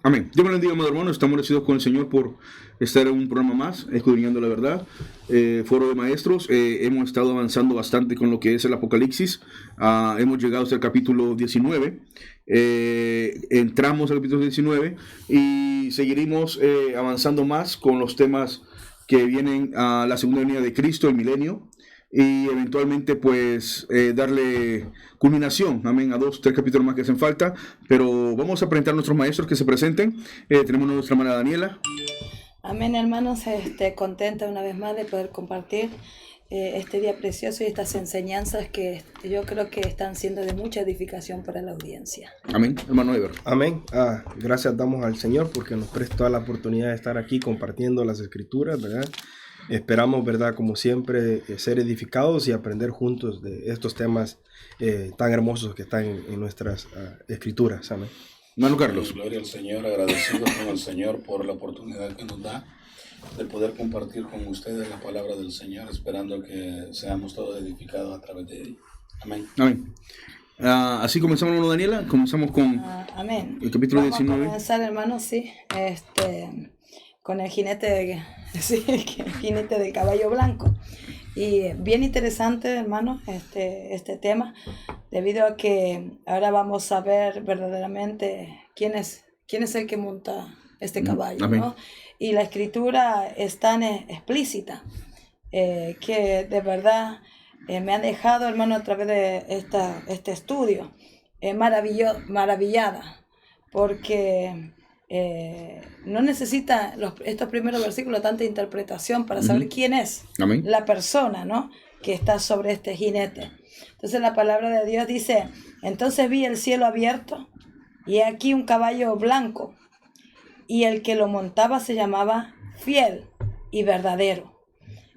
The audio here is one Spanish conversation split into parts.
Amén. Dios me bendiga, amado hermano. Estamos agradecidos con el Señor por estar en un programa más, escudriñando la verdad. Foro de maestros. Hemos estado avanzando bastante con lo que es el Apocalipsis. Hemos llegado hasta el capítulo 19. Entramos al capítulo 19 y seguiremos avanzando más con los temas que vienen a la segunda venida de Cristo, el milenio. Y eventualmente pues darle culminación, amén, a 2, 3 capítulos más que hacen falta, pero vamos a presentar a nuestros maestros que se presenten. Tenemos a nuestra hermana Daniela. Amén, hermanos, contenta una vez más de poder compartir este día precioso y estas enseñanzas que yo creo que están siendo de mucha edificación para la audiencia. Amén, hermano Ever. Amén. Gracias damos al Señor porque nos presta la oportunidad de estar aquí compartiendo las escrituras, ¿verdad? Esperamos, ¿verdad? Como siempre, ser edificados y aprender juntos de estos temas tan hermosos que están en nuestras escrituras. Amén. Hermano Carlos. Gloria al Señor, agradecidos con el Señor por la oportunidad que nos da de poder compartir con ustedes la palabra del Señor, esperando que seamos todos edificados a través de ella. Amén. Amén. Así comenzamos, hermano Daniela. Comenzamos con amén. El capítulo Vamos 19. a comenzar, hermanos, sí, con el jinete, el jinete del caballo blanco. Y bien interesante, hermanos, este tema, debido a que ahora vamos a ver verdaderamente quién es el que monta este caballo, ¿no? Y la escritura es tan explícita que de verdad me ha dejado, hermano, a través de este estudio maravillada, porque no necesita estos primeros versículos tanta interpretación para saber quién es Amén. la persona, ¿no?, que está sobre este jinete. Entonces la palabra de Dios dice: entonces vi el cielo abierto y aquí un caballo blanco, y el que lo montaba se llamaba Fiel y Verdadero,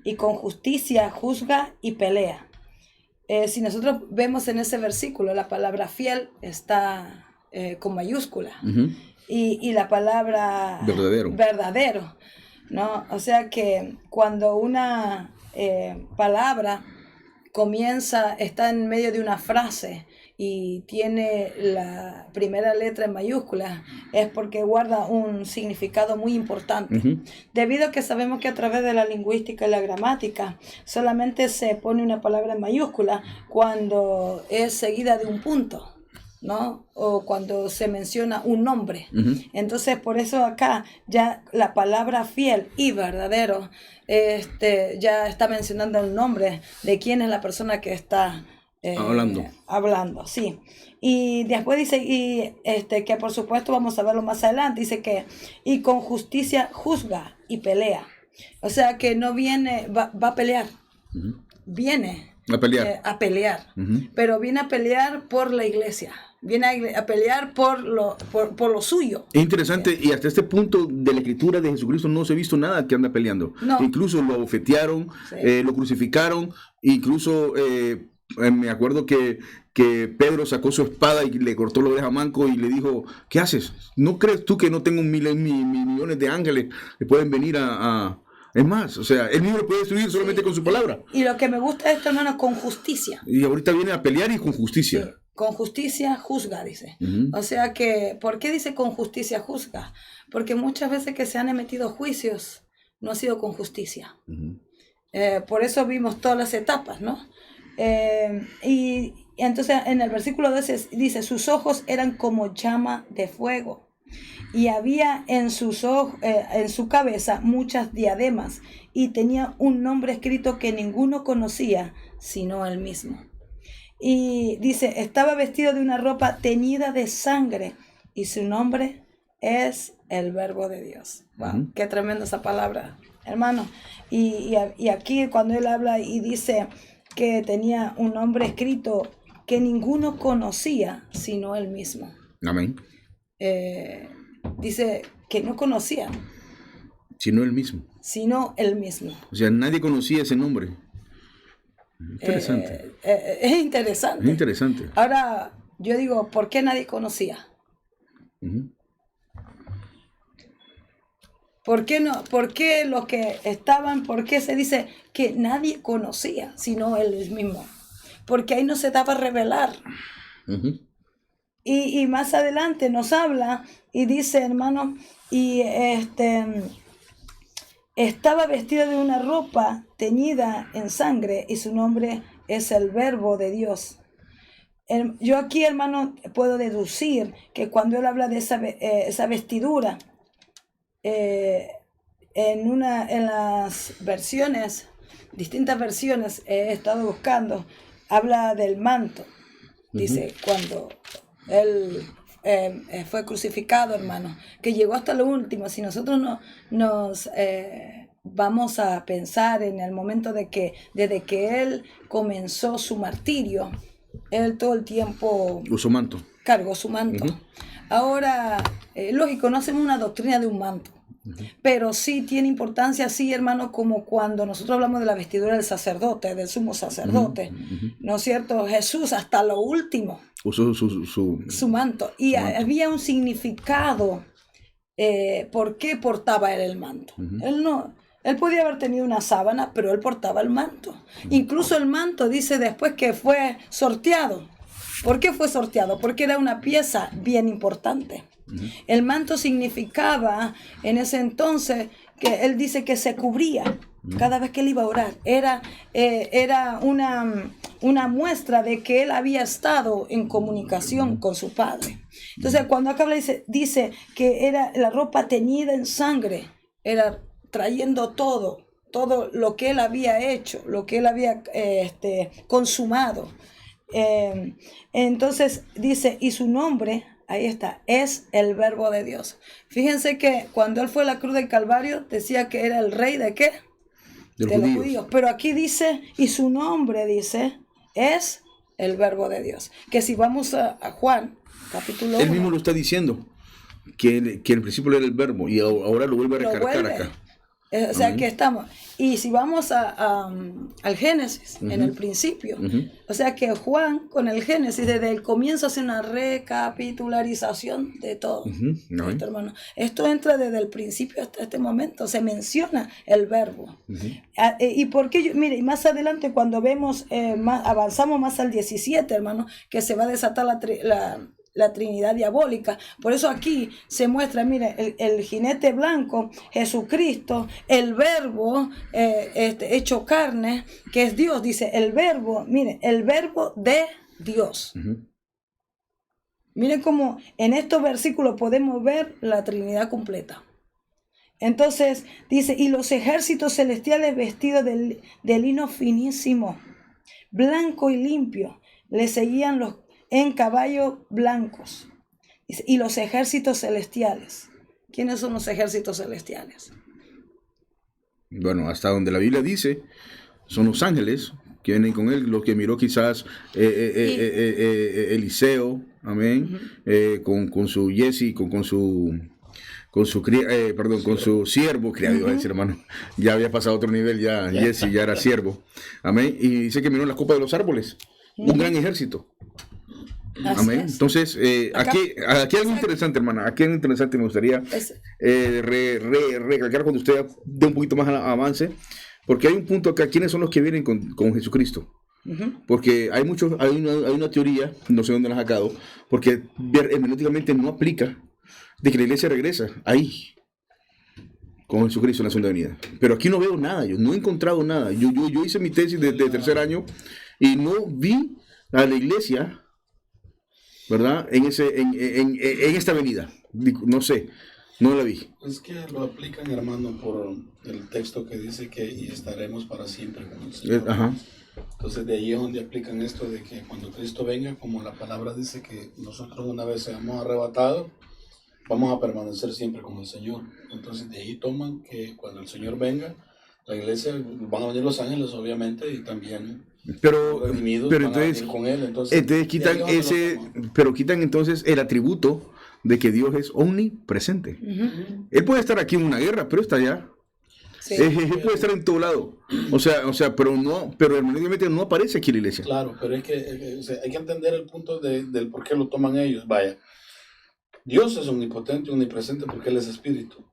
y con justicia juzga y pelea. Si nosotros vemos en ese versículo, la palabra fiel está con mayúscula. Y la palabra verdadero, ¿no? O sea que cuando una palabra está en medio de una frase y tiene la primera letra en mayúscula, es porque guarda un significado muy importante. Debido a que sabemos que a través de la lingüística y la gramática solamente se pone una palabra en mayúscula cuando es seguida de un punto, ¿no? O cuando se menciona un nombre. Entonces, por eso acá ya la palabra fiel y verdadero ya está mencionando el nombre de quién es la persona que está hablando, sí. Y después dice que por supuesto vamos a verlo más adelante, dice que y con justicia juzga y pelea. O sea que no viene, va a pelear. Viene a pelear, pero viene a pelear por la iglesia, viene a pelear por lo suyo. Es interesante, y hasta este punto de la escritura de Jesucristo no se ha visto nada que anda peleando. No. Incluso lo abofetearon, lo crucificaron, incluso me acuerdo que Pedro sacó su espada y le cortó la oreja a Manco y le dijo: ¿qué haces? ¿No crees tú que no tengo millones de ángeles que pueden venir a Es más, o sea, él mismo lo puede destruir solamente con su palabra. Y lo que me gusta es esto, hermano, con justicia. Y ahorita viene a pelear y con justicia. Sí, con justicia juzga, dice. O sea que, ¿por qué dice con justicia juzga? Porque muchas veces que se han emitido juicios no ha sido con justicia. Por eso vimos todas las etapas, ¿no? Y entonces en el versículo 12 dice: sus ojos eran como llama de fuego. Y había en su cabeza muchas diademas, y tenía un nombre escrito que ninguno conocía sino él mismo. Y dice: estaba vestido de una ropa teñida de sangre, y su nombre es el Verbo de Dios. Wow, qué tremenda esa palabra, hermano. Y aquí cuando él habla y dice que tenía un nombre escrito que ninguno conocía sino él mismo. Amén. Dice que no conocían sino él mismo. O sea, nadie conocía ese nombre. Interesante. Es interesante. Es interesante. Ahora, yo digo, ¿por qué nadie conocía? ¿Por qué no? ¿Por qué los que estaban, por qué se dice que nadie conocía sino él mismo? Porque ahí no se daba a revelar. Y más adelante nos habla y dice, hermano, y estaba vestido de una ropa teñida en sangre y su nombre es el Verbo de Dios. Yo aquí, hermano, puedo deducir que cuando él habla de esa vestidura, en las versiones, distintas versiones he estado buscando, habla del manto. Dice, cuando él fue crucificado, hermano, que llegó hasta lo último. Si nosotros nos vamos a pensar en el momento desde que él comenzó su martirio, él todo el tiempo cargó su manto. Ahora, lógico, no hacemos una doctrina de un manto, pero sí tiene importancia, sí, hermano, como cuando nosotros hablamos de la vestidura del sacerdote, del sumo sacerdote, ¿no es cierto? Jesús hasta lo último usó su manto, y había un significado por qué portaba él el manto. Él podía haber tenido una sábana, pero él portaba el manto. Incluso el manto dice después que fue sorteado. ¿Por qué fue sorteado? Porque era una pieza bien importante. El manto significaba en ese entonces que él dice que se cubría cada vez que él iba a orar. Era una muestra de que él había estado en comunicación con su Padre. Entonces, cuando acá dice que era la ropa teñida en sangre, era trayendo todo lo que él había hecho, lo que él había consumado. Entonces dice, y su nombre, ahí está, es el Verbo de Dios. Fíjense que cuando él fue a la cruz del Calvario, decía que era el rey ¿de qué? De los judíos. Pero aquí dice, y su nombre, dice, es el Verbo de Dios. Que si vamos a Juan, capítulo 1. Él mismo lo está diciendo, que en principio era el Verbo, y ahora lo vuelve a recargar acá. O sea, que estamos. Y si vamos al Génesis, en el principio, o sea que Juan con el Génesis desde el comienzo hace una recapitularización de todo. Hermano. Esto entra desde el principio hasta este momento, se menciona el Verbo. Y porque mire, más adelante cuando vemos, avanzamos más al 17, hermano, que se va a desatar la Trinidad diabólica. Por eso aquí se muestra, mire, el jinete blanco, Jesucristo, el Verbo hecho carne, que es Dios, dice el Verbo, mire, el Verbo de Dios. Miren cómo en estos versículos podemos ver la Trinidad completa. Entonces dice, y los ejércitos celestiales vestidos de lino finísimo, blanco y limpio, le seguían en caballos blancos. Y los ejércitos celestiales. ¿Quiénes son los ejércitos celestiales? Bueno, hasta donde la Biblia dice, son los ángeles que vienen con él, lo que miró quizás Eliseo, amén, con su Jesse, con su siervo, criado, iba a decir, hermano, ya había pasado a otro nivel, ya Jesse ya era siervo, amén, y dice que miró las copas de los árboles, un gran ejército. Amén. Entonces, aquí hay algo interesante, hermana. Aquí hay algo interesante, me gustaría recalcar cuando usted dé un poquito más avance, porque hay un punto acá, ¿quiénes son los que vienen con Jesucristo? Porque hay una teoría, no sé dónde la ha sacado, porque hermenéuticamente no aplica de que la iglesia regresa ahí con Jesucristo en la segunda venida. Pero aquí no veo nada, yo no he encontrado nada. Yo hice mi tesis de tercer año y no vi a la iglesia, ¿verdad? En esta venida. No sé, no la vi. Es que lo aplican, hermano, por el texto que dice que y estaremos para siempre con el Señor. Entonces de ahí es donde aplican esto de que cuando Cristo venga, como la palabra dice que nosotros una vez seamos arrebatados, vamos a permanecer siempre con el Señor. Entonces de ahí toman que cuando el Señor venga, la iglesia, van a venir los ángeles obviamente y también pero entonces con él. Entonces quitan entonces el atributo de que Dios es omnipresente. Él puede estar aquí en una guerra, pero está allá. Sí. Él puede estar en todo lado. O sea, pero hermenéuticamente no aparece aquí en la iglesia. Claro, pero es que hay que entender el punto del por qué lo toman ellos. Vaya, Dios es omnipotente, omnipresente porque Él es espíritu.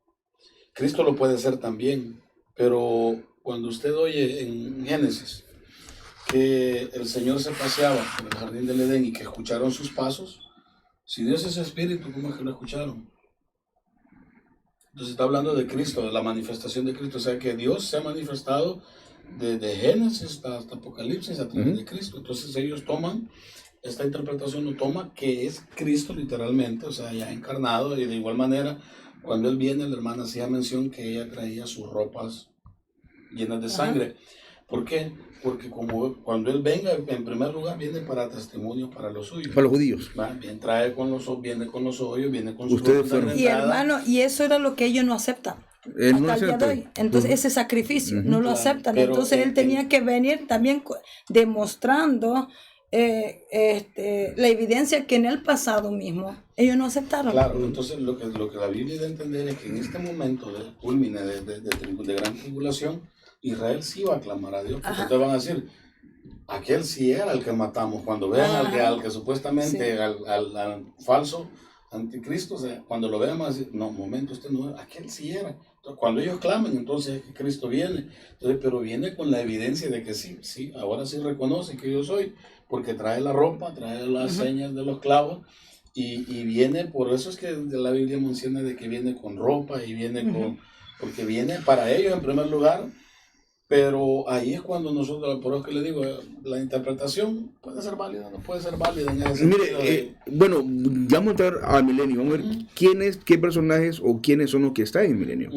Cristo lo puede ser también, pero cuando usted oye en Génesis que el Señor se paseaba por el jardín del Edén y que escucharon sus pasos, Si Dios es espíritu, ¿cómo es que lo escucharon? Entonces está hablando de Cristo, de la manifestación de Cristo. O sea que Dios se ha manifestado desde Génesis hasta Apocalipsis a través de Cristo. Entonces ellos toman, esta interpretación lo toma que es Cristo literalmente, o sea, ya encarnado. Y de igual manera, cuando Él viene, la hermana hacía mención que ella traía sus ropas llenas de sangre. ¿Por qué? Porque como cuando Él venga, en primer lugar, viene para testimonio para los suyos. Para los judíos. Bien, viene con los hoyos, viene con su Ustedes fueron. Y hermano, y eso era lo que ellos no aceptan. No Hasta el día de hoy. Entonces ese sacrificio no lo aceptan. Pero, entonces Él tenía que venir también demostrando la evidencia que en el pasado mismo ellos no aceptaron. Claro, entonces lo que la Biblia da a entender es que en este momento de culmine de gran tribulación, Israel sí va a clamar a Dios, porque ustedes van a decir, aquel sí era el que matamos. Cuando vean al que supuestamente, al falso anticristo, o sea, cuando lo vean van a decir, no, momento, este no era, aquel sí era. Entonces, cuando ellos clamen, entonces es que Cristo viene. Entonces, pero viene con la evidencia de que sí, ahora sí reconoce que yo soy, porque trae la ropa, trae las señas de los clavos, y viene, por eso es que la Biblia menciona de que viene con ropa y viene con, porque viene para ellos en primer lugar. Pero ahí es cuando nosotros, por eso que le digo, la interpretación puede ser válida, no puede ser válida en ese sentido. Mire, bueno, ya vamos a entrar al milenio, vamos a ver qué personajes o quiénes son los que están en el milenio.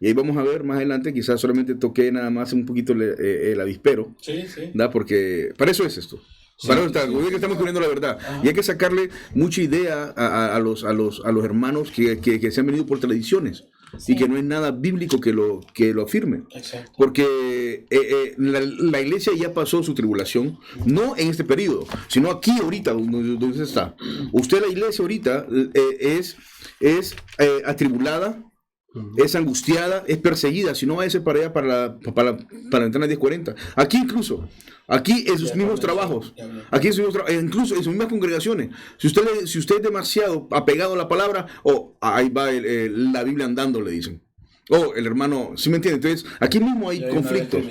Y ahí vamos a ver más adelante, quizás solamente toqué nada más un poquito el avispero, sí. ¿verdad? Porque para eso es esto. Para eso está, que estamos cubriendo la verdad. Y hay que sacarle mucha idea a los hermanos que se han venido por tradiciones. Y que no hay nada bíblico que lo afirme. Exacto. Porque la iglesia ya pasó su tribulación, no en este periodo, sino aquí ahorita donde usted está. Usted, la iglesia ahorita es atribulada, es angustiada, es perseguida. Si no, va a ser para allá, para la ventana 1040. Aquí incluso. Aquí en sus mismos trabajos, aquí incluso en sus mismas congregaciones. Si usted es demasiado apegado a la palabra, ahí va la Biblia andando, le dicen. El hermano, ¿sí me entiende? Entonces, aquí mismo hay conflictos.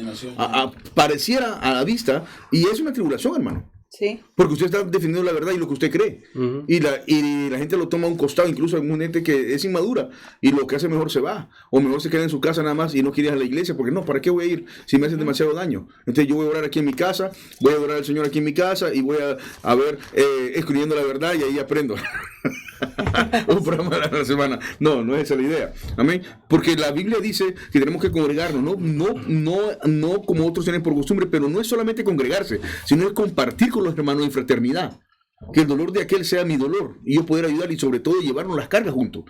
Pareciera a la vista, y es una tribulación, hermano. Sí. Porque usted está defendiendo la verdad y lo que usted cree. Y la gente lo toma a un costado. Incluso hay mucha gente que es inmadura y lo que hace mejor se va. O mejor se queda en su casa nada más y no quiere ir a la iglesia. Porque no, ¿para qué voy a ir si me hacen demasiado daño? Entonces yo voy a orar aquí en mi casa, voy a adorar al Señor aquí en mi casa y voy a ver escribiendo la verdad y ahí aprendo. Un programa de la semana. No es esa la idea. Amén. Porque la Biblia dice que tenemos que congregarnos, no como otros tienen por costumbre, pero no es solamente congregarse, sino es compartir con los hermanos en fraternidad. Que el dolor de aquel sea mi dolor y yo poder ayudar y sobre todo llevarnos las cargas juntos.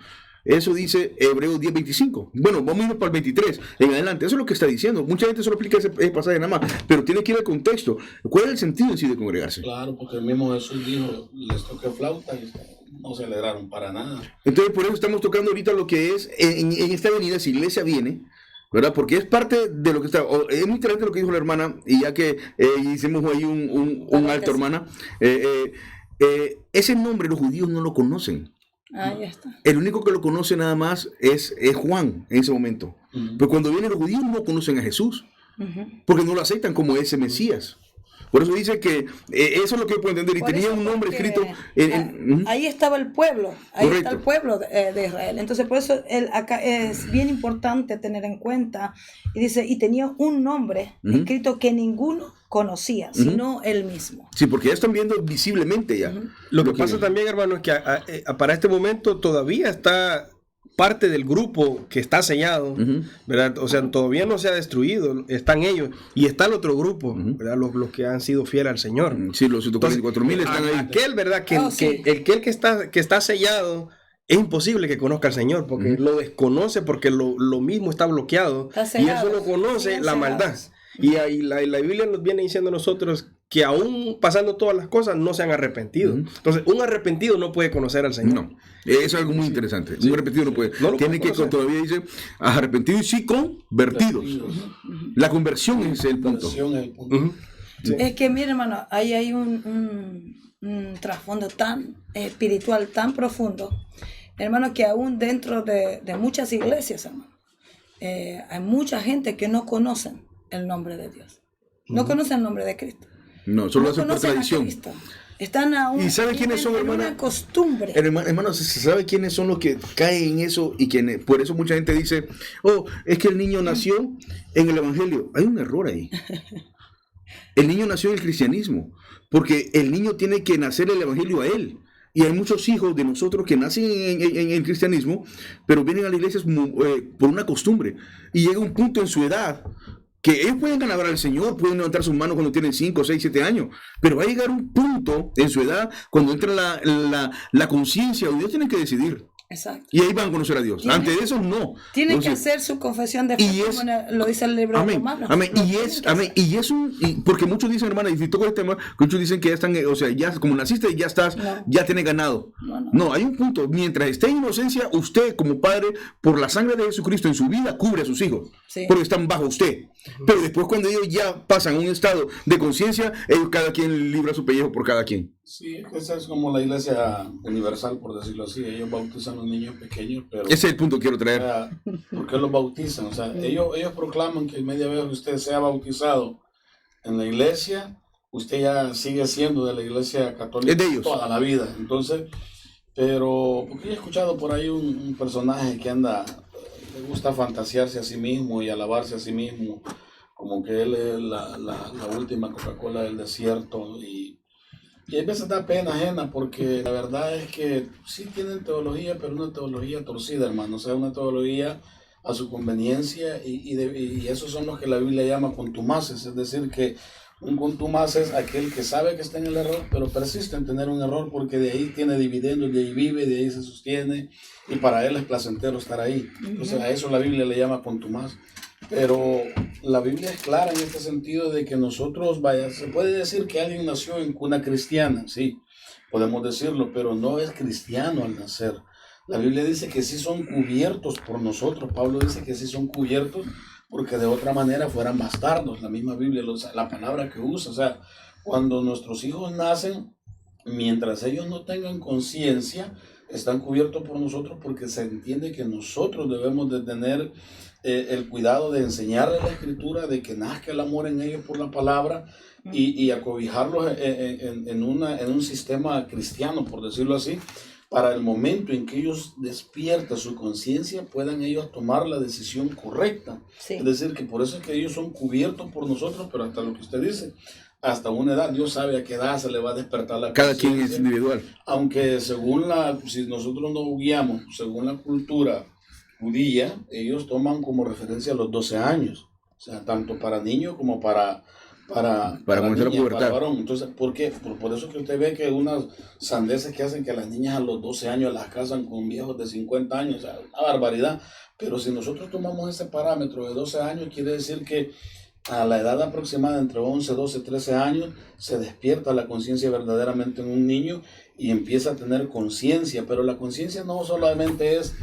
Eso dice Hebreos 10:25. Bueno, vamos a ir para el 23 en adelante. Eso es lo que está diciendo. Mucha gente solo explica ese pasaje nada más, pero tiene que ir al contexto. ¿Cuál es el sentido en sí de congregarse? Claro, porque el mismo Jesús dijo, les toqué flauta y no se alegraron para nada. Entonces, por eso estamos tocando ahorita lo que es en esta venida, si iglesia viene, ¿verdad? Porque es parte de lo que está. Es muy interesante lo que dijo la hermana, y ya que hicimos ahí un alto, hermana. Ese nombre los judíos no lo conocen. Ya está. El único que lo conoce nada más es Juan en ese momento. Pero cuando vienen los judíos no conocen a Jesús, porque no lo aceptan como ese Mesías. Por eso dice que eso es lo que yo puedo entender. Y Por tenía eso, un nombre porque, escrito. Ahí estaba el pueblo, Correcto. está el pueblo de Israel. Entonces, por eso acá es bien importante tener en cuenta. Y dice, y tenía un nombre escrito que ninguno conocía, sino él mismo. Sí, porque ya están viendo visiblemente ya. Lo que pasa también, hermano, es que para este momento todavía está parte del grupo que está sellado, ¿verdad? O sea, todavía no se ha destruido, están ellos, y está el otro grupo, ¿verdad? Los que han sido fieles al Señor. Sí, los 144,000 están ahí. Aquel, ¿verdad? Que está sellado, es imposible que conozca al Señor, porque lo desconoce, porque lo mismo está bloqueado, y eso lo conoce la maldad. Y ahí la Biblia nos viene diciendo a nosotros que aún pasando todas las cosas no se han arrepentido. Entonces, un arrepentido no puede conocer al Señor. No, es algo muy interesante. Un arrepentido no puede. Tiene que, todavía dice, arrepentido y sí convertidos. La conversión es el punto. Es que, mire, hermano, ahí hay un trasfondo tan espiritual, tan profundo, hermano, que aún dentro de muchas iglesias, hermano, hay mucha gente que no conocen el nombre de Dios. No conocen el nombre de Cristo. No, solo lo hacen por tradición. Están aún ¿Y sabe quiénes son, en hermana? una costumbre. Hermano, ¿se sabe quiénes son los que caen en eso? Y por eso mucha gente dice, oh, es que el niño nació en el evangelio. Hay un error ahí. El niño nació en el cristianismo, porque el niño tiene que nacer el evangelio a él. Y hay muchos hijos de nosotros que nacen en el cristianismo, pero vienen a la iglesia por una costumbre. Y llega un punto en su edad que ellos pueden alabar al Señor, pueden levantar sus manos cuando tienen 5, 6, 7 años, pero va a llegar un punto en su edad cuando entra la conciencia, donde ellos tienen que decidir. Exacto. Y ahí van a conocer a Dios. Antes de eso, no. Tienen que Entonces, hacer su confesión de fe, como lo dice el libro de Romanos. Amén. Porque muchos dicen, hermana, y si toco el tema, muchos dicen que ya están, o sea, ya como naciste, ya estás, ya tienes ganado. No, hay un punto. Mientras esté en inocencia, usted como padre, por la sangre de Jesucristo en su vida, cubre a sus hijos. Sí. Porque están bajo usted. Pero después, cuando ellos ya pasan a un estado de conciencia, ellos cada quien libra su pellejo por cada quien. Sí, esa es como la iglesia universal, por decirlo así. Ellos bautizan a los niños pequeños, pero... Ese es el punto que quiero traer. O sea, ¿por qué los bautizan? O sea, ellos proclaman que media vez usted sea bautizado en la iglesia, usted ya sigue siendo de la iglesia católica toda la vida. Entonces, pero, porque he escuchado por ahí un personaje que le gusta fantasearse a sí mismo y alabarse a sí mismo, como que él es la última Coca-Cola del desierto, y a veces da pena ajena, porque la verdad es que sí tienen teología, pero una teología torcida, hermano. O sea, una teología a su conveniencia, y esos son los que la Biblia llama contumaces. Es decir, que un contumaz es aquel que sabe que está en el error, pero persiste en tener un error, porque de ahí tiene dividendos, de ahí vive, de ahí se sostiene, y para él es placentero estar ahí. Entonces a eso la Biblia le llama contumaz. Pero la Biblia es clara en este sentido de que nosotros, se puede decir que alguien nació en cuna cristiana, sí, podemos decirlo, pero no es cristiano al nacer. La Biblia dice que sí son cubiertos por nosotros. Pablo dice que sí son cubiertos porque de otra manera fueran bastardos. La misma Biblia, la palabra que usa, o sea, cuando nuestros hijos nacen, mientras ellos no tengan conciencia, están cubiertos por nosotros, porque se entiende que nosotros debemos de tener el cuidado de enseñarles la Escritura, de que nazca el amor en ellos por la palabra, y acobijarlos en un sistema cristiano, por decirlo así, para el momento en que ellos despierten su conciencia, puedan ellos tomar la decisión correcta. Sí. Es decir, que por eso es que ellos son cubiertos por nosotros, pero hasta lo que usted dice, hasta una edad, Dios sabe a qué edad se le va a despertar la conciencia. Cada quien es individual. Aunque si nosotros nos guiamos según la cultura judía, ellos toman como referencia los 12 años. O sea, tanto para niños como para comenzar niña, a pubertar. Para varón. Entonces, ¿por qué? Por eso que usted ve que unas sandeces que hacen que las niñas a los 12 años las casan con viejos de 50 años, o sea, una barbaridad. Pero si nosotros tomamos ese parámetro de 12 años, quiere decir que a la edad aproximada, entre 11, 12, 13 años, se despierta la conciencia verdaderamente en un niño y empieza a tener conciencia. Pero la conciencia no solamente es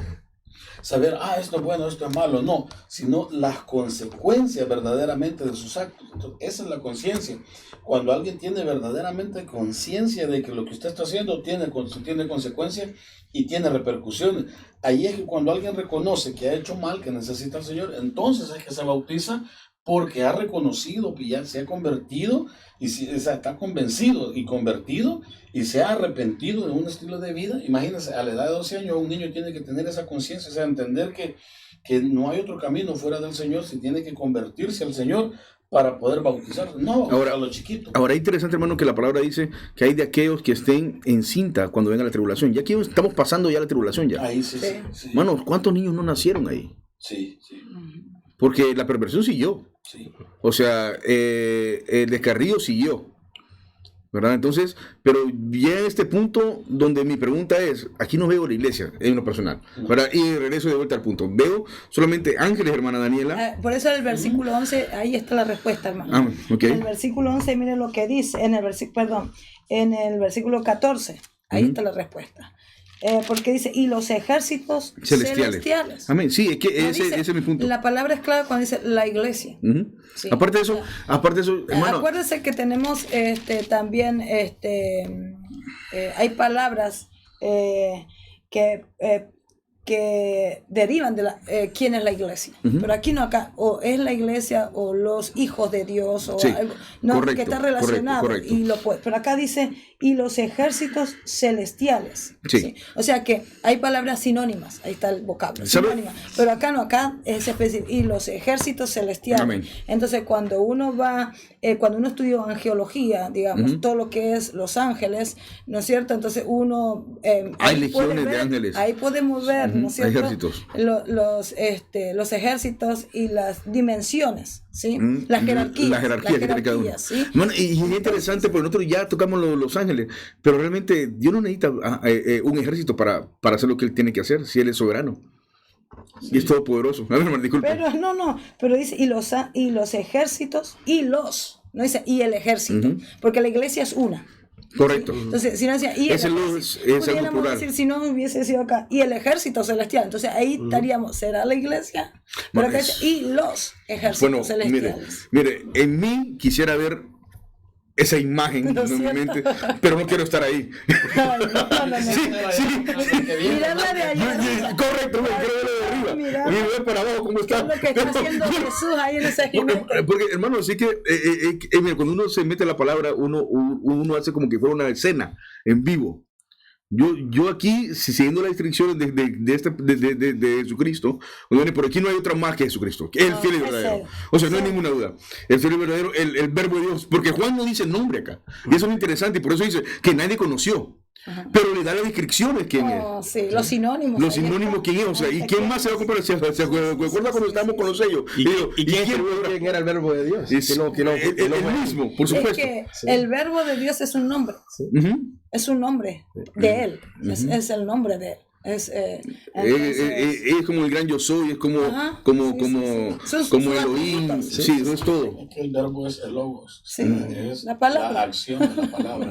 saber, esto es bueno, esto es malo, no, sino las consecuencias verdaderamente de sus actos. Entonces, esa es la conciencia. Cuando alguien tiene verdaderamente conciencia de que lo que usted está haciendo tiene consecuencias y tiene repercusiones, ahí es que cuando alguien reconoce que ha hecho mal, que necesita al Señor, entonces es que se bautiza, porque ha reconocido que ya se ha convertido, está convencido y convertido, y se ha arrepentido de un estilo de vida. Imagínense, a la edad de 12 años un niño tiene que tener esa conciencia, o sea, entender que no hay otro camino fuera del Señor, si tiene que convertirse al Señor para poder bautizarse. No, ahora, a los chiquitos. Ahora, es interesante, hermano, que la palabra dice que hay de aquellos que estén en cinta cuando venga la tribulación. Ya aquí estamos pasando ya la tribulación ya. Ahí sí. Hermano, ¿cuántos niños no nacieron ahí? Sí. Porque la perversión siguió. Sí. O sea, el descarrío siguió, ¿verdad? Entonces, pero ya en este punto donde mi pregunta es, aquí no veo la iglesia en lo personal, ¿verdad? Y regreso de vuelta al punto. Veo solamente ángeles, hermana Daniela. Por eso el versículo 11, ahí está la respuesta, hermano. Okay. El versículo 11, mire lo que dice, en el versículo 14, ahí está la respuesta. Porque dice, y los ejércitos celestiales. Amén. Sí, es que ese es mi punto. La palabra es clave cuando dice la iglesia. Sí. Aparte de eso, hermano. Acuérdese que tenemos también hay palabras que derivan de quién es la iglesia. Pero aquí no, acá, o es la iglesia o los hijos de Dios, o algo, no, correcto, que está relacionado. Correcto. Pero acá dice, y los ejércitos celestiales. Sí. ¿Sí? O sea que hay palabras sinónimas, ahí está el vocablo, ¿Sabe? sinónima, pero acá no, acá es específico, y los ejércitos celestiales. Amén. Entonces cuando uno va, cuando uno estudia angeología, digamos, todo lo que es los ángeles, ¿no es cierto? Entonces uno... Hay ahí legiones puede de ver, ángeles. ahí podemos ver, ¿no es Hay cierto? ejércitos. Los ejércitos y las dimensiones, ¿sí? Las jerarquías. La jerarquía que tiene cada uno. ¿Sí? Bueno, y es interesante porque nosotros ya tocamos los ángeles, pero realmente Dios no necesita un ejército para hacer lo que Él tiene que hacer, si Él es soberano. Sí. Y es todopoderoso. A ver, hermano, disculpe. Pero pero dice, y los ejércitos, no dice, y el ejército, porque la iglesia es una. Correcto. ¿Sí? Entonces, si no decía, y es algo plural. decir, si no hubiese sido acá, y el ejército celestial, entonces ahí estaríamos, ¿será la iglesia? Pero acá dice, y los ejércitos celestiales. Mire, en mí quisiera ver esa imagen en mi mente, pero no quiero estar ahí. Ay, no. Sí. Mirarla de allá. Correcto, quiero verlo de arriba. Y ver para abajo cómo está. Es lo que está haciendo Jesús ahí en ese jinete. Porque, hermano, así que mira, cuando uno se mete la palabra, uno hace como que fuera una escena en vivo. Yo aquí, siguiendo las instrucciones de Jesucristo, por aquí no hay otra más que Jesucristo, que es el fiel y verdadero. O sea, no hay ninguna duda. El fiel y verdadero, el verbo de Dios. Porque Juan no dice el nombre acá. Y eso es interesante, y por eso dice que nadie conoció. Pero le da las descripciones quién es. Sí, los sinónimos. Los sinónimos quién es. O sea, ¿y quién más se va a comparar? ¿Se acuerda cuando estábamos con los sellos? ¿Y quién era el verbo de Dios? El mismo, por supuesto. Es que el verbo de Dios es un nombre. Sí. Es un nombre de Él. Es el nombre de Él. Es como el gran yo soy, es como Elohim, sí, no es todo. El verbo es el logos, es la palabra, la acción de la palabra.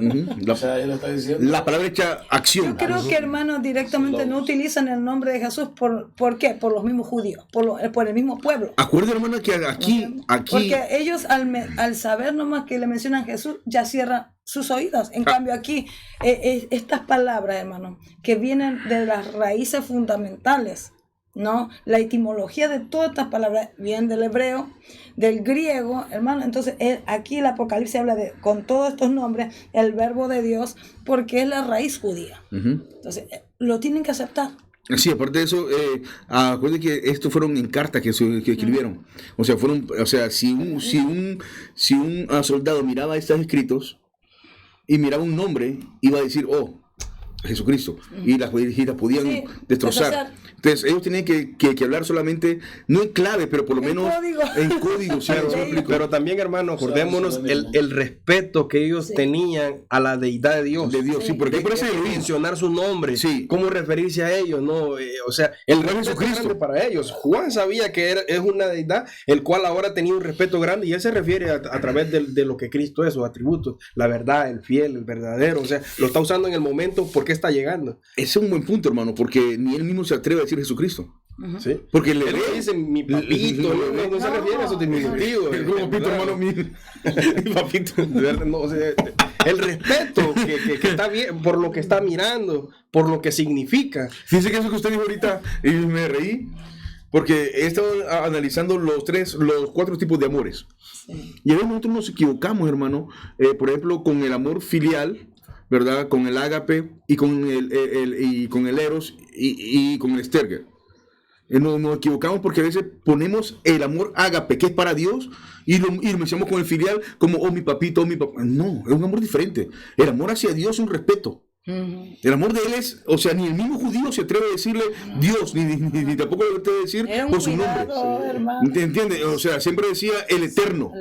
O sea, él está diciendo la palabra hecha acción. Yo creo que, hermanos, directamente no utilizan el nombre de Jesús. ¿Por qué? Por los mismos judíos, por el mismo pueblo. Acuérdate, hermano, que aquí porque ellos al saber nomás que le mencionan Jesús ya cierran sus oídos. En cambio aquí, estas palabras, hermano, que vienen de las raíces fundamentales, ¿no? La etimología de todas estas palabras vienen del hebreo, del griego, hermano. Entonces aquí el Apocalipsis habla con todos estos nombres, el verbo de Dios, porque es la raíz judía. Entonces lo tienen que aceptar. Sí, aparte de eso, acuérdense que estos fueron en cartas que escribieron. O sea, si un soldado miraba estos escritos y miraba un nombre, iba a decir, oh, Jesucristo, y las podían destrozar. Entonces ellos tenían que hablar solamente, no en clave, pero por lo menos en código. Pero también, hermano, acordémonos el respeto que ellos tenían a la deidad de Dios. Sí, porque por eso mencionar su nombre, cómo referirse a ellos, ¿no? O sea, el respeto grande para ellos. Juan sabía que es una deidad, el cual ahora tenía un respeto grande, y él se refiere a través de lo que Cristo es, sus atributos, la verdad, el fiel, el verdadero. O sea, lo está usando en el momento porque está llegando. Ese es un buen punto, hermano, porque ni él mismo se atreve a decir Jesucristo. ¿Sí? Porque él dice mi papito, no se refiere a su diminutivo. Mi papito, hermano mío. Mi papito. No, o sea, el respeto que está bien por lo que está mirando, por lo que significa. Fíjense que eso que usted dijo ahorita, y me reí, porque he estado analizando los 4 tipos de amores. Y a veces nosotros nos equivocamos, hermano, por ejemplo, con el amor filial, ¿verdad? Con el ágape y con el eros y con el esterger. Nos equivocamos porque a veces ponemos el amor ágape, que es para Dios, y lo mencionamos con el filial como, oh, mi papito, oh, mi papá. No, es un amor diferente. El amor hacia Dios es un respeto. El amor de él es, o sea, ni el mismo judío se atreve a decirle Dios, ni tampoco le atreve a decir por su nombre. ¿Entiendes? O sea, siempre decía el eterno.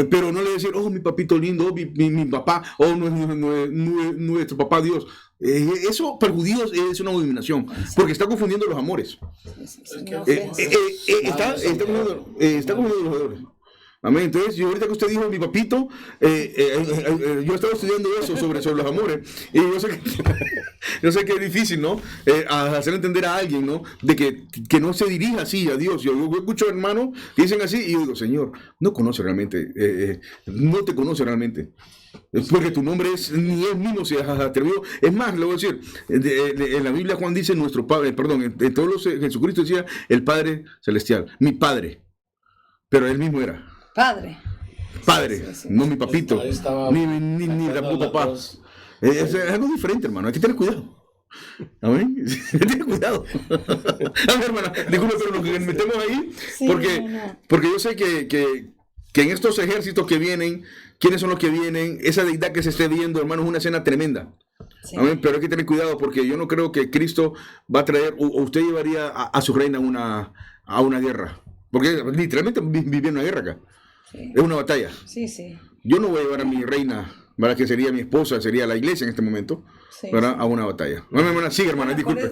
Pero no le decía, oh, mi papito lindo, oh, mi papá, oh, nuestro papá Dios. Eso para judíos es una abominación, porque está confundiendo los amores. Está confundiendo los amores. Amén. Entonces, yo ahorita que usted dijo mi papito, yo estaba estudiando eso sobre los amores, y yo sé que es difícil, ¿no? Hacer entender a alguien, ¿no? De que no se dirija así a Dios. Yo escucho hermanos que dicen así, y yo digo, Señor, no conoce realmente, no te conoce realmente. Porque tu nombre ni él mismo se ha atrevido. Es más, le voy a decir, en la Biblia Juan dice nuestro Padre, perdón, en todos los Jesucristo decía el Padre Celestial, mi Padre, pero él mismo era Padre, no mi papito, ni tampoco papá. Es algo diferente, hermano. Hay que tener cuidado. Amén. Ten cuidado. A ver, hermana, disculpe, pero lo que metemos ahí, Sí, porque yo sé que en estos ejércitos que vienen, ¿quiénes son los que vienen? Esa deidad que se esté viendo, hermano, es una escena tremenda. Sí. Amén. Pero hay que tener cuidado porque yo no creo que Cristo va a traer, o usted llevaría a su reina a una guerra. Porque literalmente vive en una guerra acá. Sí. Es una batalla. Sí, sí. Yo no voy a llevar a mi reina, ¿verdad? Que sería mi esposa, sería la iglesia en este momento, Sí, ¿verdad? sí. A una batalla. Bueno, hermana, sigue, hermana, disculpe.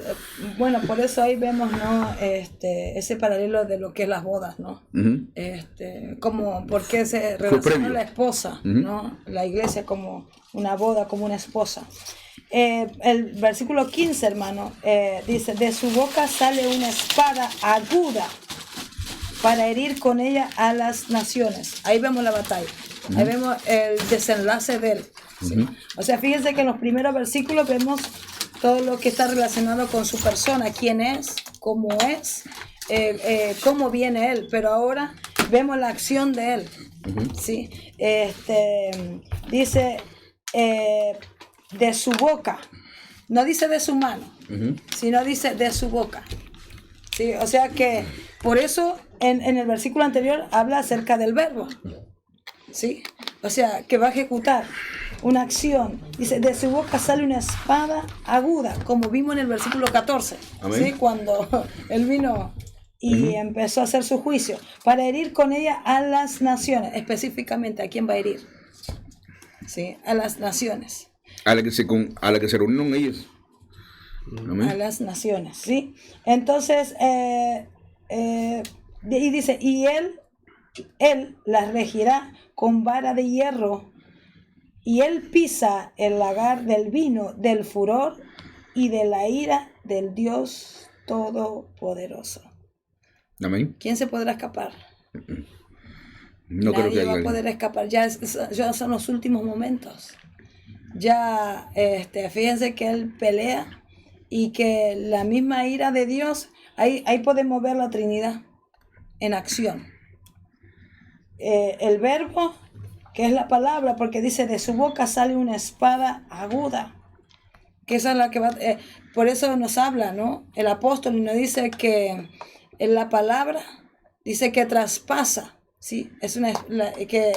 Por eso ahí vemos, ¿no? Ese paralelo de lo que es las bodas, ¿no? Ujú. Como por qué se previo. relaciona la esposa, Ujú. ¿no? La iglesia como una boda, como una esposa. El versículo 15, hermano, dice, de su boca sale una espada aguda para herir con ella a las naciones. Ahí vemos la batalla. Ahí vemos el desenlace de él. ¿Sí? O sea, fíjense que en los primeros versículos vemos todo lo que está relacionado con su persona, quién es, cómo viene él, pero ahora vemos la acción de él. ¿Sí? Dice de su boca, no dice de su mano, sino dice de su boca. ¿Sí? O sea que por eso en el versículo anterior habla acerca del verbo. ¿Sí? O sea, que va a ejecutar una acción. Dice, de su boca sale una espada aguda, como vimos en el versículo 14. Amén. ¿Sí? Cuando él vino y empezó a hacer su juicio, para herir con ella a las naciones. Específicamente, ¿a quién va a herir? ¿Sí? A las naciones. A la que se reunieron ellos. Amén. A las naciones, ¿sí? Entonces, y dice, y él las regirá con vara de hierro, y él pisa el lagar del vino, del furor y de la ira del Dios Todopoderoso. Amén. ¿Quién se podrá escapar? No creo que Nadie haya va a alguien. poder escapar. Ya son los últimos momentos. Ya, fíjense que él pelea y que la misma ira de Dios, ahí podemos ver la Trinidad en acción. El verbo, que es la palabra, porque dice, de su boca sale una espada aguda, que esa es la que va, por eso nos habla, ¿no? El apóstol nos dice que en la palabra, dice que traspasa, ¿sí? Que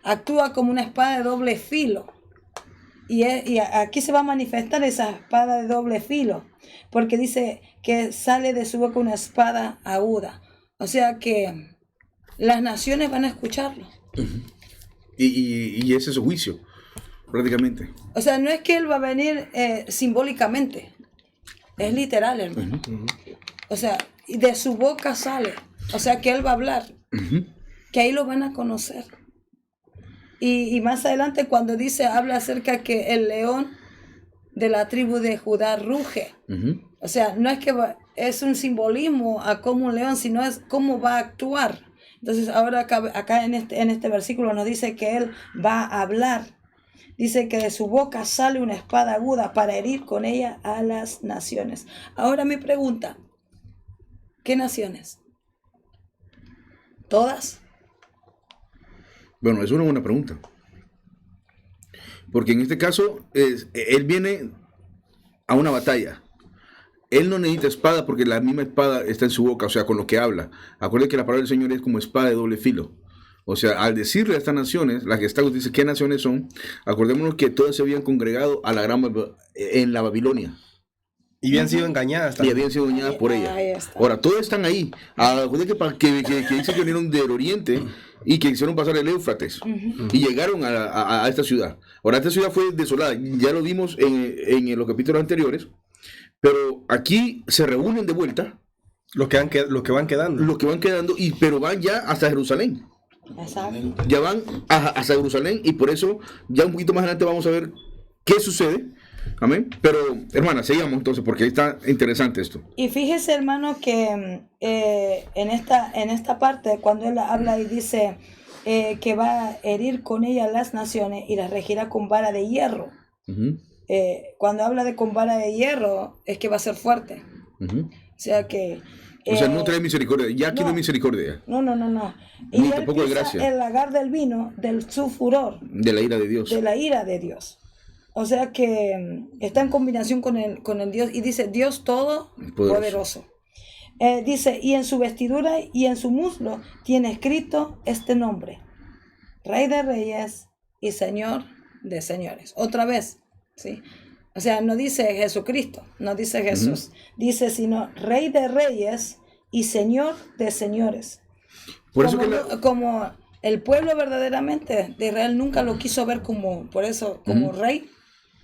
actúa como una espada de doble filo. Y aquí se va a manifestar esa espada de doble filo, porque dice que sale de su boca una espada aguda. O sea que las naciones van a escucharlo. Y ese es su juicio, prácticamente. O sea, no es que él va a venir simbólicamente, es literal, hermano. O sea, y de su boca sale, o sea que él va a hablar, que ahí lo van a conocer. Y más adelante cuando habla acerca que el león de la tribu de Judá ruge. O sea, no es que es un simbolismo a cómo un león, sino es cómo va a actuar. Entonces ahora acá en este versículo nos dice que él va a hablar. Dice que de su boca sale una espada aguda para herir con ella a las naciones. Ahora mi pregunta, ¿qué naciones? ¿Todas? Bueno, es una buena pregunta. Porque en este caso, él viene a una batalla. Él no necesita espada porque la misma espada está en su boca, o sea, con lo que habla. Acuérdense que la palabra del Señor es como espada de doble filo. O sea, al decirle a estas naciones, las que están, dice qué naciones son, acordémonos que todas se habían congregado en la Babilonia. Y habían sido engañadas Y también. habían sido engañadas por ella. Ahí está. Ahora, todas están ahí. Acuérdense que dice que vinieron del oriente y que hicieron pasar el Éufrates. Y llegaron a esta ciudad. Ahora, esta ciudad fue desolada. Ya lo vimos en los capítulos anteriores. Pero aquí se reúnen de vuelta. Los que van quedando. Los que van quedando, pero van ya hasta Jerusalén. Exacto. Ya van hasta Jerusalén y por eso ya un poquito más adelante vamos a ver qué sucede. Amén. Pero, hermana, sigamos entonces porque está interesante esto. Y fíjese, hermano, que en esta parte, cuando él habla y dice que va a herir con ella las naciones y las regirá con vara de hierro. Cuando habla de con vara de hierro, es que va a ser fuerte. O sea que... o sea, no trae misericordia. Ya aquí no hay misericordia. No. Ni Y él tampoco de pisa gracia. el lagar del vino, del su furor. De la ira de Dios. De la ira de Dios. O sea que está en combinación con el Dios, y dice Dios Todopoderoso. Dice, y en su vestidura y en su muslo tiene escrito este nombre: Rey de Reyes y Señor de Señores. Otra vez, ¿sí? O sea, no dice Jesucristo, no dice Jesús, dice sino Rey de Reyes y Señor de Señores. Por eso como el pueblo verdaderamente de Israel nunca lo quiso ver como, por eso, como rey.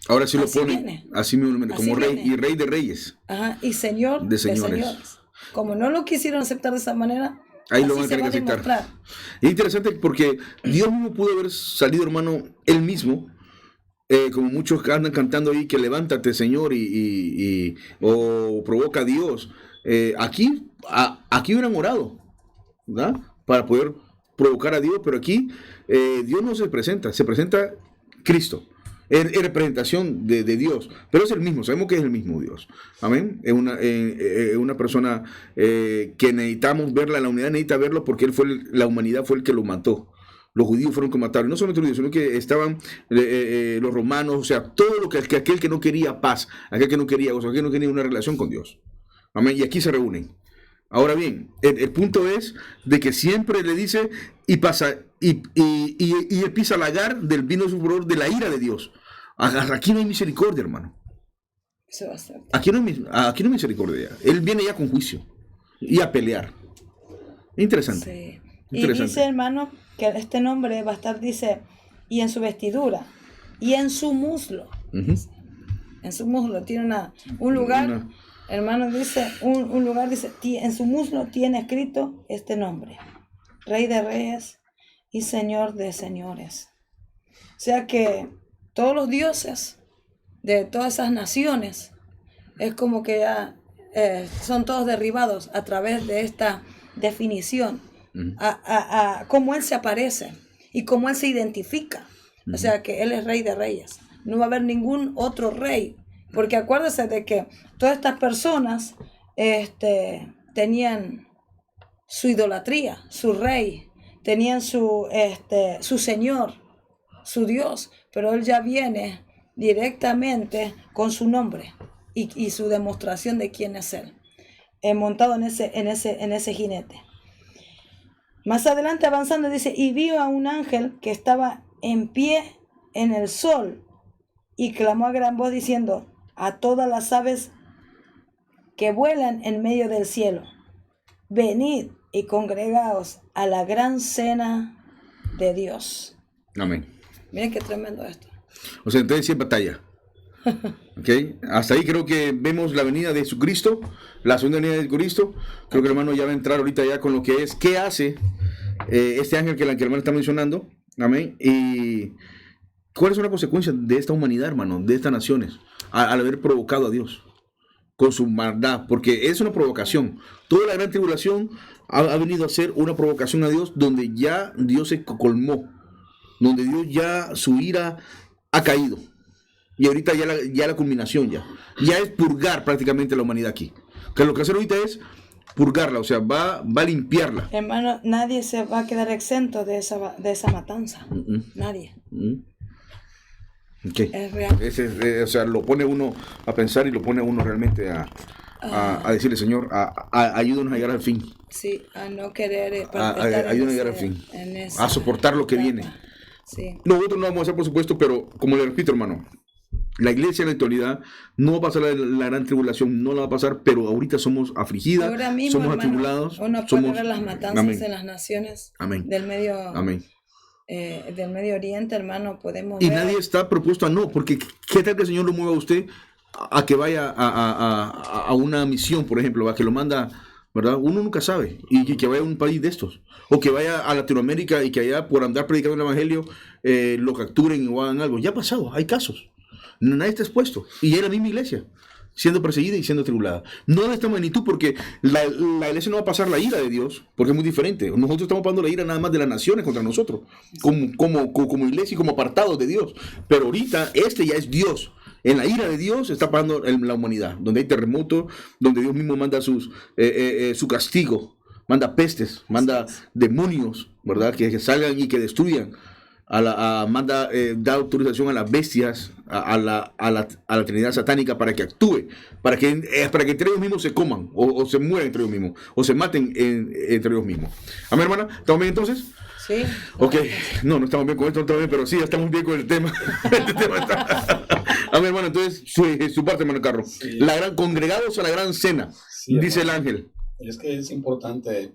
Ahora sí lo Así pone, viene. así mismo, como Así rey viene. y rey de reyes. Ajá, y Señor De señores. Como no lo quisieron aceptar de esa manera, Ahí así lo van a se tener va que aceptar. demostrar. Es interesante porque Dios mismo pudo haber salido, hermano, él mismo, como muchos que andan cantando ahí, que levántate, Señor, o provoca a Dios. Aquí hubieran orado, ¿verdad? Para poder provocar a Dios, pero aquí Dios no se presenta Cristo. Es representación de Dios, pero es el mismo, sabemos que es el mismo Dios. Amén. Es una persona que necesitamos verla, la humanidad necesita verlo porque la humanidad fue el que lo mató. Los judíos fueron que mataron, no solamente los judíos, sino que estaban los romanos, o sea, todo lo que aquel que no quería paz, aquel que no quería gozo, aquel que no quería una relación con Dios. Amén. Y aquí se reúnen. Ahora bien, el punto es de que siempre le dice y él pisa el lagar del vino de su furor, de la ira de Dios. Aquí no hay misericordia, hermano. Eso va a ser. Aquí no hay misericordia. Él viene ya con juicio y a pelear. Interesante. Sí. Y dice, hermano, que este nombre va a estar, dice, y en su vestidura, y en su muslo. En su muslo tiene un lugar, hermano, dice, un lugar, dice, en su muslo tiene escrito este nombre: Rey de Reyes y Señor de Señores. O sea que todos los dioses de todas esas naciones es como que ya son todos derribados a través de esta definición, a cómo Él se aparece y cómo Él se identifica. O sea que Él es Rey de Reyes. No va a haber ningún otro rey, porque acuérdese de que todas estas personas tenían su idolatría, su rey, tenían su señor, su Dios, pero Él ya viene directamente con su nombre y su demostración de quién es Él, montado en ese jinete. Más adelante avanzando dice, y vio a un ángel que estaba en pie en el sol y clamó a gran voz diciendo a todas las aves que vuelan en medio del cielo: venid y congregaos a la gran cena de Dios. Amén. Miren qué tremendo esto. O sea, entonces sí es batalla. ¿Okay? Hasta ahí creo que vemos la venida de Jesucristo, la segunda venida de Cristo. Creo que el hermano ya va a entrar ahorita ya con lo que es, ¿qué hace este ángel que el hermano está mencionando? Amén. Y ¿cuáles son las consecuencias de esta humanidad, hermano, de estas naciones, al haber provocado a Dios con su maldad? Porque es una provocación. Toda la gran tribulación ha venido a ser una provocación a Dios, donde ya Dios se colmó, donde Dios ya su ira ha caído. Y ahorita ya la culminación ya es purgar prácticamente la humanidad aquí. Que lo que hacer ahorita es purgarla, o sea, va a limpiarla. Hermano, nadie se va a quedar exento de esa matanza. Nadie. Okay. Es real. O sea, lo pone uno a pensar y lo pone uno realmente a decirle, Señor, ayúdanos a llegar al fin. Sí, a no querer ayúdanos a llegar al fin. A soportar lo que viene. Sí. Nosotros no vamos a hacer, por supuesto, pero como le repito, hermano, la iglesia en la actualidad no va a pasar la gran tribulación, no la va a pasar, pero ahorita somos afligidas, ahora mismo, somos hermano, atribulados. uno puede ver las matanzas Amén. en las naciones Amén. del Medio Amén. Del Medio Oriente, hermano, podemos y ver. nadie está propuesto a no, porque ¿qué tal que el Señor lo mueva a usted a que vaya a una misión, por ejemplo, a que lo manda, ¿verdad? Uno nunca sabe, y que vaya a un país de estos, o que vaya a Latinoamérica y que allá por andar predicando el evangelio lo capturen o hagan algo. Ya ha pasado, hay casos. Nadie está expuesto, y es la misma iglesia siendo perseguida y siendo tribulada. No de esta magnitud, porque la iglesia no va a pasar la ira de Dios, porque es muy diferente. Nosotros estamos pasando la ira nada más de las naciones contra nosotros, como iglesia y como apartados de Dios. Pero ahorita ya es Dios. En la ira de Dios está pasando la humanidad, donde hay terremotos, donde Dios mismo manda su castigo, manda pestes, manda demonios, ¿verdad? Que salgan y que destruyan. da autorización a las bestias, a la Trinidad satánica para que actúe, para que entre ellos mismos se coman, o se mueran entre ellos mismos, o se maten entre ellos mismos. Amén, hermana, ¿estamos bien entonces? Sí. Ok, no estamos bien con esto todavía, pero sí, ya estamos bien con el tema. Amén, hermano, entonces, su parte, hermano Carro. Sí. Congregados a la gran cena, sí, dice el ángel. Es que es importante,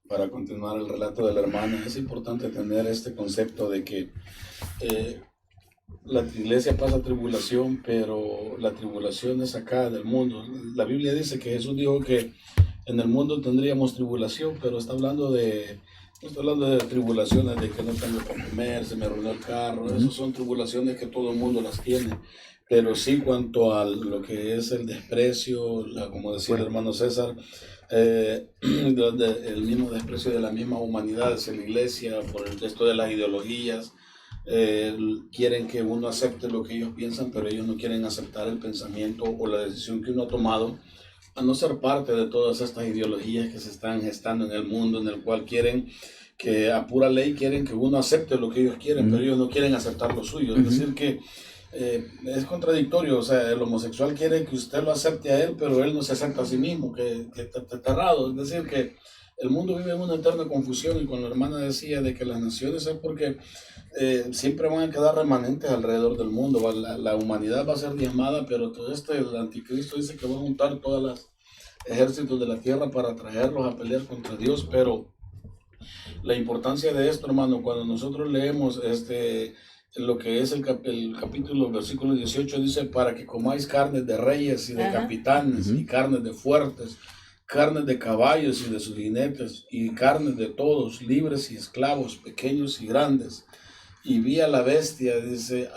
para continuar el relato de la hermana, es importante tener este concepto de que la iglesia pasa tribulación, pero la tribulación es acá del mundo. La Biblia dice que Jesús dijo que en el mundo tendríamos tribulación, pero está hablando de tribulaciones de que no tengo para comer, se me arruinó el carro. Esas son tribulaciones que todo el mundo las tiene. Pero sí, cuanto a lo que es el desprecio, como decía el hermano César, el mismo desprecio de la misma humanidad hacia la iglesia por el resto de las ideologías, quieren que uno acepte lo que ellos piensan, pero ellos no quieren aceptar el pensamiento o la decisión que uno ha tomado, a no ser parte de todas estas ideologías que se están gestando en el mundo, en el cual quieren que a pura ley quieren que uno acepte lo que ellos quieren, pero ellos no quieren aceptar lo suyo. Es decir que es contradictorio, o sea, el homosexual quiere que usted lo acepte a él, pero él no se acepta a sí mismo, que está errado. Es decir, que el mundo vive en una eterna confusión, y cuando la hermana decía de que las naciones es porque siempre van a quedar remanentes alrededor del mundo, la humanidad va a ser diezmada, pero todo el anticristo dice que va a juntar todos los ejércitos de la tierra para traerlos a pelear contra Dios. Pero la importancia de esto, hermano, cuando nosotros leemos lo que es el capítulo, versículo 18, dice: para que comáis carnes de reyes y de capitanes, y carnes de fuertes, carnes de caballos y de sus jinetes, y carnes de todos, libres y esclavos, pequeños y grandes. Y vi a la bestia, dice,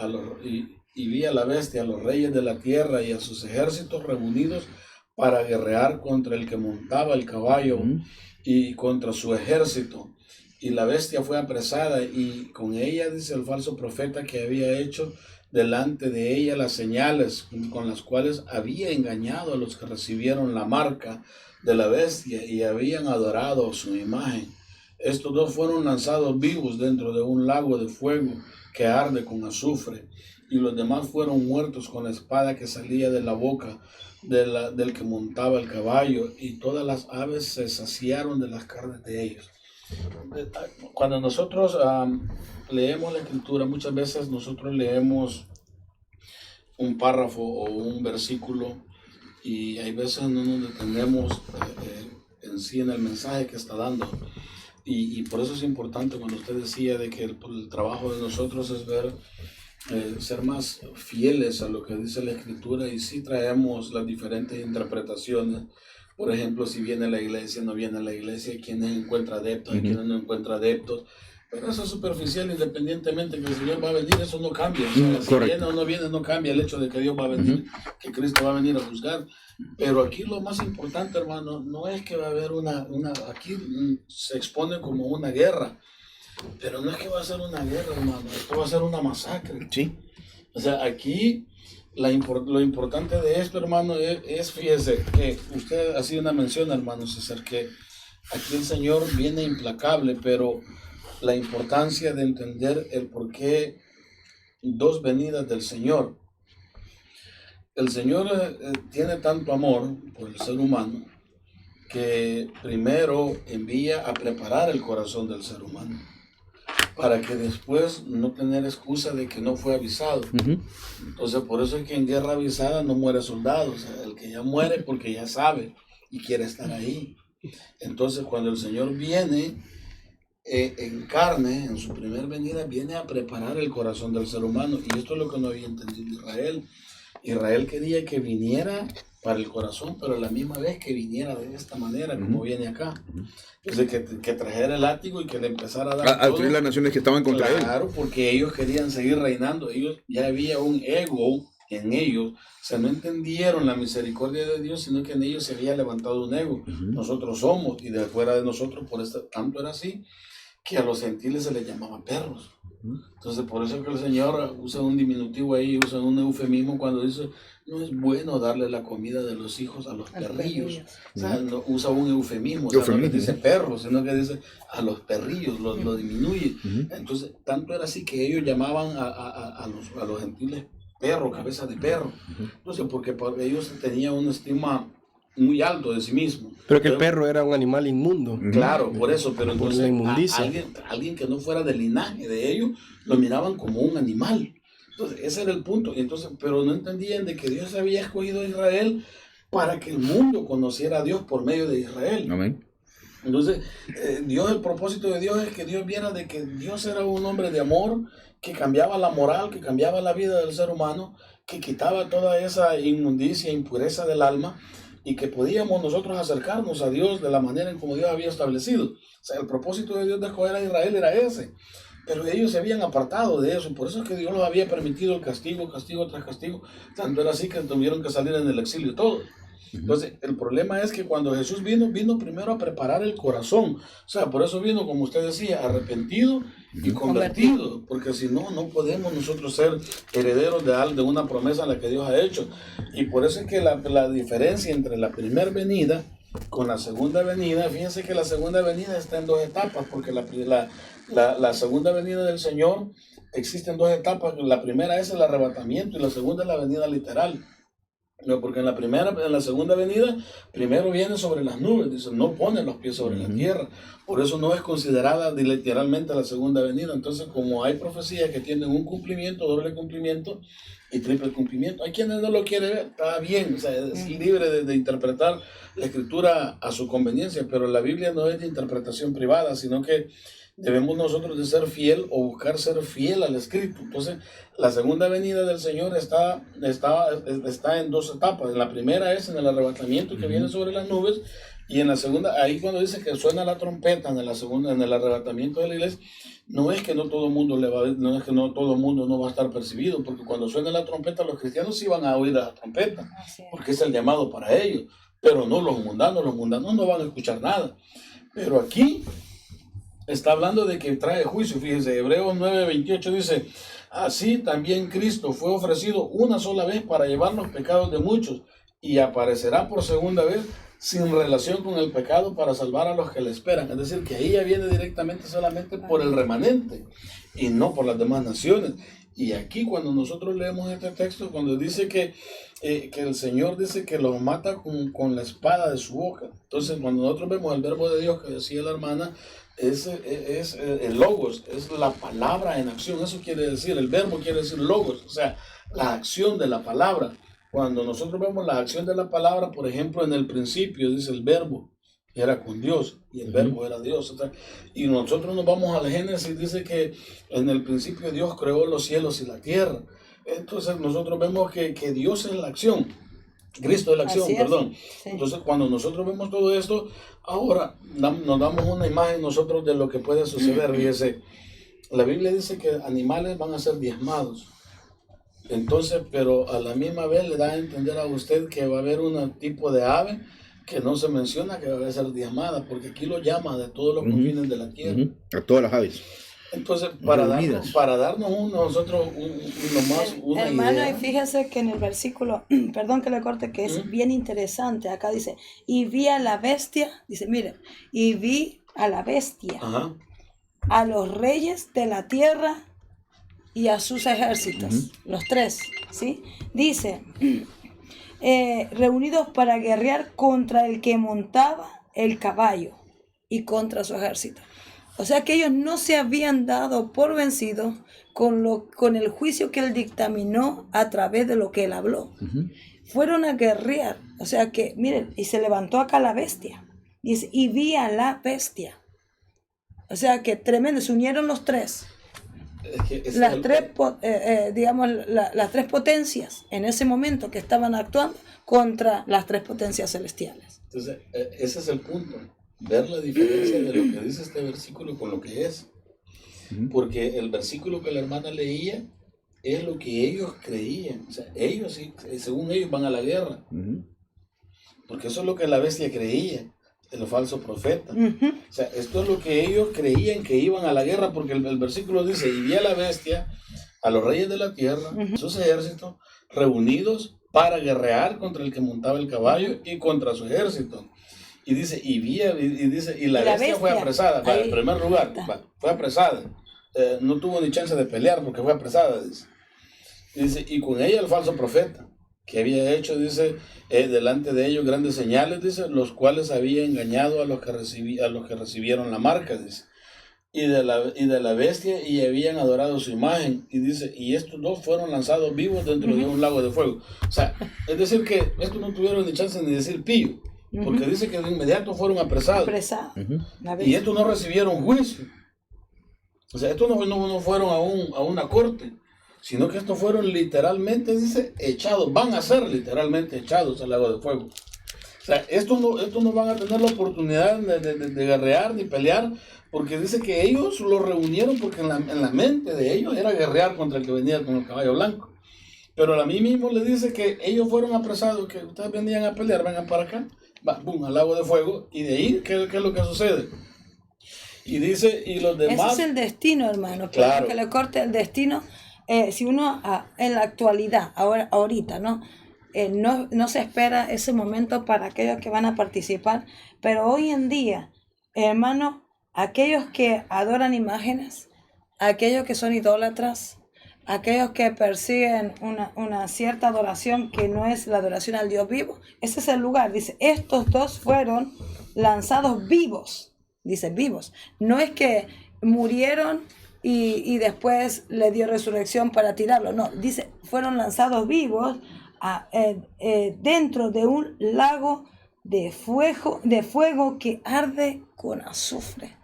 y vi a la bestia, a los reyes de la tierra y a sus ejércitos reunidos para guerrear contra el que montaba el caballo y contra su ejército. Y la bestia fue apresada, y con ella, dice, el falso profeta que había hecho delante de ella las señales con las cuales había engañado a los que recibieron la marca de la bestia y habían adorado su imagen. Estos dos fueron lanzados vivos dentro de un lago de fuego que arde con azufre, y los demás fueron muertos con la espada que salía de la boca del que montaba el caballo, y todas las aves se saciaron de las carnes de ellos. Cuando nosotros leemos la escritura, muchas veces nosotros leemos un párrafo o un versículo, y hay veces no nos detenemos en sí en el mensaje que está dando. Y por eso es importante, cuando usted decía de que el trabajo de nosotros es ser más fieles a lo que dice la escritura, y sí traemos las diferentes interpretaciones. Por ejemplo, si viene la iglesia, no viene la iglesia, quienes encuentra adeptos y quienes no encuentra adeptos. Pero eso es superficial, independientemente que el Señor va a venir, eso no cambia. O sea, si viene o no viene, no cambia el hecho de que Dios va a venir, que Cristo va a venir a juzgar. Pero aquí lo más importante, hermano, no es que va a haber aquí se expone como una guerra, pero no es que va a ser una guerra, hermano, esto va a ser una masacre. Sí. O sea, aquí lo importante de esto, hermano, es fíjese, que usted hacía una mención, hermano César, que aquí el Señor viene implacable, pero la importancia de entender el por qué dos venidas del Señor. El Señor tiene tanto amor por el ser humano que primero envía a preparar el corazón del ser humano, para que después no tener excusa de que no fue avisado. Entonces, por eso es que en guerra avisada no muere soldado. O sea, el que ya muere porque ya sabe y quiere estar ahí. Entonces, cuando el Señor viene en carne, en su primer venida, viene a preparar el corazón del ser humano. Y esto es lo que no había entendido Israel. Israel quería que viniera para el corazón, pero a la misma vez que viniera de esta manera, como viene acá. Entonces, que trajera el látigo y que le empezara a dar a destruir las naciones que estaban contra él. Claro, porque ellos querían seguir reinando. Ellos, ya había un ego en ellos. O sea, no entendieron la misericordia de Dios, sino que en ellos se había levantado un ego. Nosotros somos, y de fuera de nosotros, por esto, tanto era así, que a los gentiles se les llamaba perros. Entonces, por eso que el Señor usa un diminutivo ahí, usa un eufemismo cuando dice, no es bueno darle la comida de los hijos a los perrillos. O sea, no, usa un eufemismo, o sea, no les dice perros, sino que dice a los perrillos, lo disminuye. Entonces, tanto era así que ellos llamaban a los gentiles perro, cabeza de perro. Entonces, porque ellos tenían una estima muy alto de sí mismo. Pero que el perro era un animal inmundo. Claro, por eso, pero Por entonces la inmundicia. alguien que no fuera del linaje de ellos, lo miraban como un animal. Entonces, ese era el punto. Entonces, pero no entendían de que Dios había escogido a Israel para que el mundo conociera a Dios por medio de Israel. Amén. Entonces, el propósito de Dios es que Dios viera de que Dios era un hombre de amor, que cambiaba la moral, que cambiaba la vida del ser humano, que quitaba toda esa inmundicia, impureza del alma, y que podíamos nosotros acercarnos a Dios de la manera en como Dios había establecido. O sea, el propósito de Dios de escoger a Israel era ese. Pero ellos se habían apartado de eso. Por eso es que Dios los había permitido el castigo, castigo tras castigo. Tanto era así que tuvieron que salir en el exilio todos. Entonces, el problema es que cuando Jesús vino primero a preparar el corazón. O sea, por eso vino, como usted decía, arrepentido y convertido. Porque si no, no podemos nosotros ser herederos de una promesa a la que Dios ha hecho. Y por eso es que la diferencia entre la primera venida con la segunda venida, fíjense que la segunda venida está en dos etapas, porque la segunda venida del Señor existe en dos etapas. La primera es el arrebatamiento y la segunda es la venida literal. No, porque en la segunda venida, primero viene sobre las nubes, dice, no pone los pies sobre la tierra. Por eso no es considerada literalmente la segunda venida. Entonces, como hay profecías que tienen un cumplimiento, doble cumplimiento y triple cumplimiento, hay quienes no lo quieren ver, está bien, o sea, es libre de interpretar la escritura a su conveniencia, pero la Biblia no es de interpretación privada, sino que debemos nosotros de ser fiel o buscar ser fiel al escrito. Entonces, la segunda venida del Señor está en dos etapas. En la primera es en el arrebatamiento que viene sobre las nubes, y en la segunda, ahí cuando dice que suena la trompeta en el arrebatamiento de la iglesia, no es que no todo el mundo no va a estar percibido, porque cuando suena la trompeta los cristianos sí van a oír la trompeta, porque es el llamado para ellos, pero no los mundanos no van a escuchar nada. Pero aquí está hablando de que trae juicio. Fíjense, Hebreos 9:28 dice, así también Cristo fue ofrecido una sola vez para llevar los pecados de muchos, y aparecerá por segunda vez sin relación con el pecado para salvar a los que le esperan. Es decir, que ahí ya viene directamente solamente por el remanente y no por las demás naciones. Y aquí cuando nosotros leemos este texto, cuando dice que el Señor dice que los mata con la espada de su boca. Entonces, cuando nosotros vemos el verbo de Dios que decía la hermana, es el logos, es la palabra en acción. Eso quiere decir, el verbo quiere decir logos, o sea, la acción de la palabra. Cuando nosotros vemos la acción de la palabra, por ejemplo, en el principio dice el verbo era con Dios y el verbo era Dios. O sea, y nosotros nos vamos al Génesis, dice que en el principio Dios creó los cielos y la tierra. Entonces nosotros vemos que Dios es la acción, Cristo es la acción, perdón. Sí. Entonces cuando nosotros vemos todo esto, ahora nos damos una imagen nosotros de lo que puede suceder. Fíjese, la Biblia dice que animales van a ser diezmados. Entonces, pero a la misma vez le da a entender a usted que va a haber un tipo de ave que no se menciona que va a ser diezmada, porque aquí lo llama de todos los confines de la tierra. A todas las aves. Entonces, para darnos una hermano, idea. Y fíjese que en el versículo, perdón que le corte, que es bien interesante, acá dice, y vi a la bestia, dice, mire, y vi a la bestia, a los reyes de la tierra y a sus ejércitos, los tres, ¿sí? Dice, reunidos para guerrear contra el que montaba el caballo y contra su ejército. O sea que ellos no se habían dado por vencidos con el juicio que él dictaminó a través de lo que él habló. Fueron a guerrear. O sea que, miren, y se levantó acá la bestia. Dice, y vi a la bestia. O sea que tremendo, se unieron los tres. Las tres potencias en ese momento que estaban actuando contra las tres potencias celestiales. Entonces, ese es el punto. Ver la diferencia de lo que dice este versículo con lo que es. Porque el versículo que la hermana leía es lo que ellos creían. O sea, ellos, según ellos, van a la guerra. Porque eso es lo que la bestia creía. el falso profeta. Ujú. O sea, esto es lo que ellos creían que iban a la guerra, porque el versículo dice, y vi a la bestia, a los reyes de la tierra, sus ejércitos, reunidos para guerrear contra el que montaba el caballo y contra su ejército. Y dice, y la bestia fue apresada. En primer lugar, fue apresada. No tuvo ni chance de pelear porque fue apresada, dice, y con ella el falso profeta, que había hecho, dice, delante de ellos grandes señales, dice, los cuales había engañado a los que recibieron la marca, dice, y de la bestia, y habían adorado su imagen, y dice, y estos dos fueron lanzados vivos dentro de un lago de fuego. O sea, es decir que estos no tuvieron ni chance ni de decir pillo, porque dice que de inmediato fueron apresados. Y estos no recibieron juicio. O sea, estos no fueron a una corte, sino que estos fueron literalmente, dice, echados, van a ser literalmente echados al lago de fuego. O sea, estos no van a tener la oportunidad de guerrear ni pelear, porque dice que ellos lo reunieron porque en la mente de ellos era guerrear contra el que venía con el caballo blanco. Pero a mí mismo le dice que ellos fueron apresados, que ustedes venían a pelear, vengan para acá, boom, al lago de fuego, y de ahí, ¿qué es lo que sucede? Y dice, y los demás... Ese es el destino, hermano. Claro. Que le corte el destino. Si uno en la actualidad, ahorita, ¿no? No se espera ese momento para aquellos que van a participar, pero hoy en día, hermano, aquellos que adoran imágenes, aquellos que son idólatras, aquellos que persiguen una cierta adoración que no es la adoración al Dios vivo, ese es el lugar. Dice, estos dos fueron lanzados vivos. Dice vivos. No es que murieron y después le dio resurrección para tirarlo. No, dice, fueron lanzados vivos dentro de un lago de fuego que arde con azufre.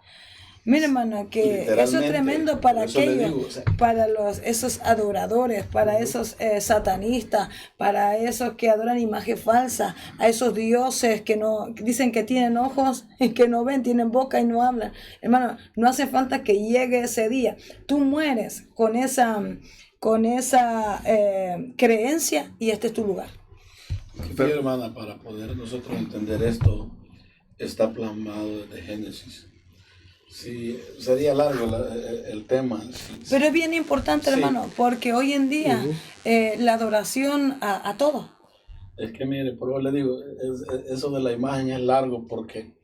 Mira, hermano, que eso es tremendo para aquellos, para esos adoradores, para esos satanistas, para esos que adoran imagen falsa, a esos dioses que no dicen que tienen ojos y que no ven, tienen boca y no hablan. Hermano, no hace falta que llegue ese día. Tú mueres con esa creencia y este es tu lugar. Pero, hermana, para poder nosotros entender esto, está plasmado desde Génesis. Sí, sería largo el tema. Pero es bien importante, hermano, porque hoy en día la adoración a todo. Es que mire, por eso le digo, eso de la imagen es largo porque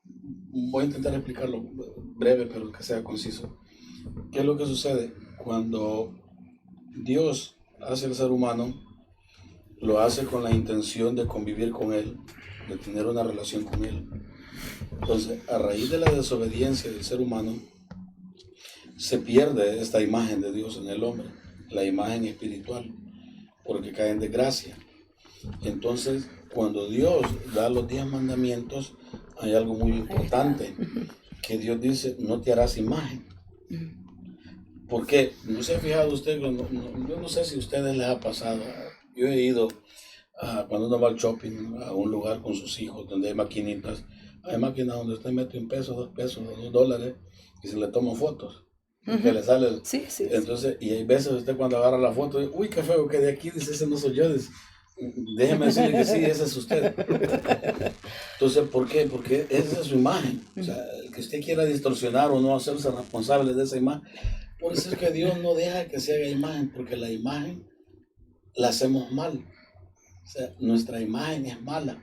voy a intentar explicarlo breve, pero que sea conciso. ¿Qué es lo que sucede? Cuando Dios hace al ser humano, lo hace con la intención de convivir con él, de tener una relación con él. Entonces, a raíz de la desobediencia del ser humano, se pierde esta imagen de Dios en el hombre, la imagen espiritual, porque cae en desgracia. Entonces, cuando Dios da los 10 mandamientos, hay algo muy importante, que Dios dice, no te harás imagen. ¿Por qué? No se ha fijado usted, yo no sé si a ustedes les ha pasado, yo he ido cuando uno va al shopping, a un lugar con sus hijos, donde hay maquinitas, hay máquinas donde usted mete $1, $2, $2, y se le toman fotos. Que le sale. Sí. Entonces, y hay veces usted cuando agarra la foto, uy, qué feo que de aquí, dice, ese no soy yo. Dice, déjeme decirle que sí, ese es usted. Entonces, ¿por qué? Porque esa es su imagen. O sea, el que usted quiera distorsionar o no hacerse responsable de esa imagen. Por eso es que Dios no deja que se haga imagen, porque la imagen la hacemos mal. O sea, nuestra imagen es mala.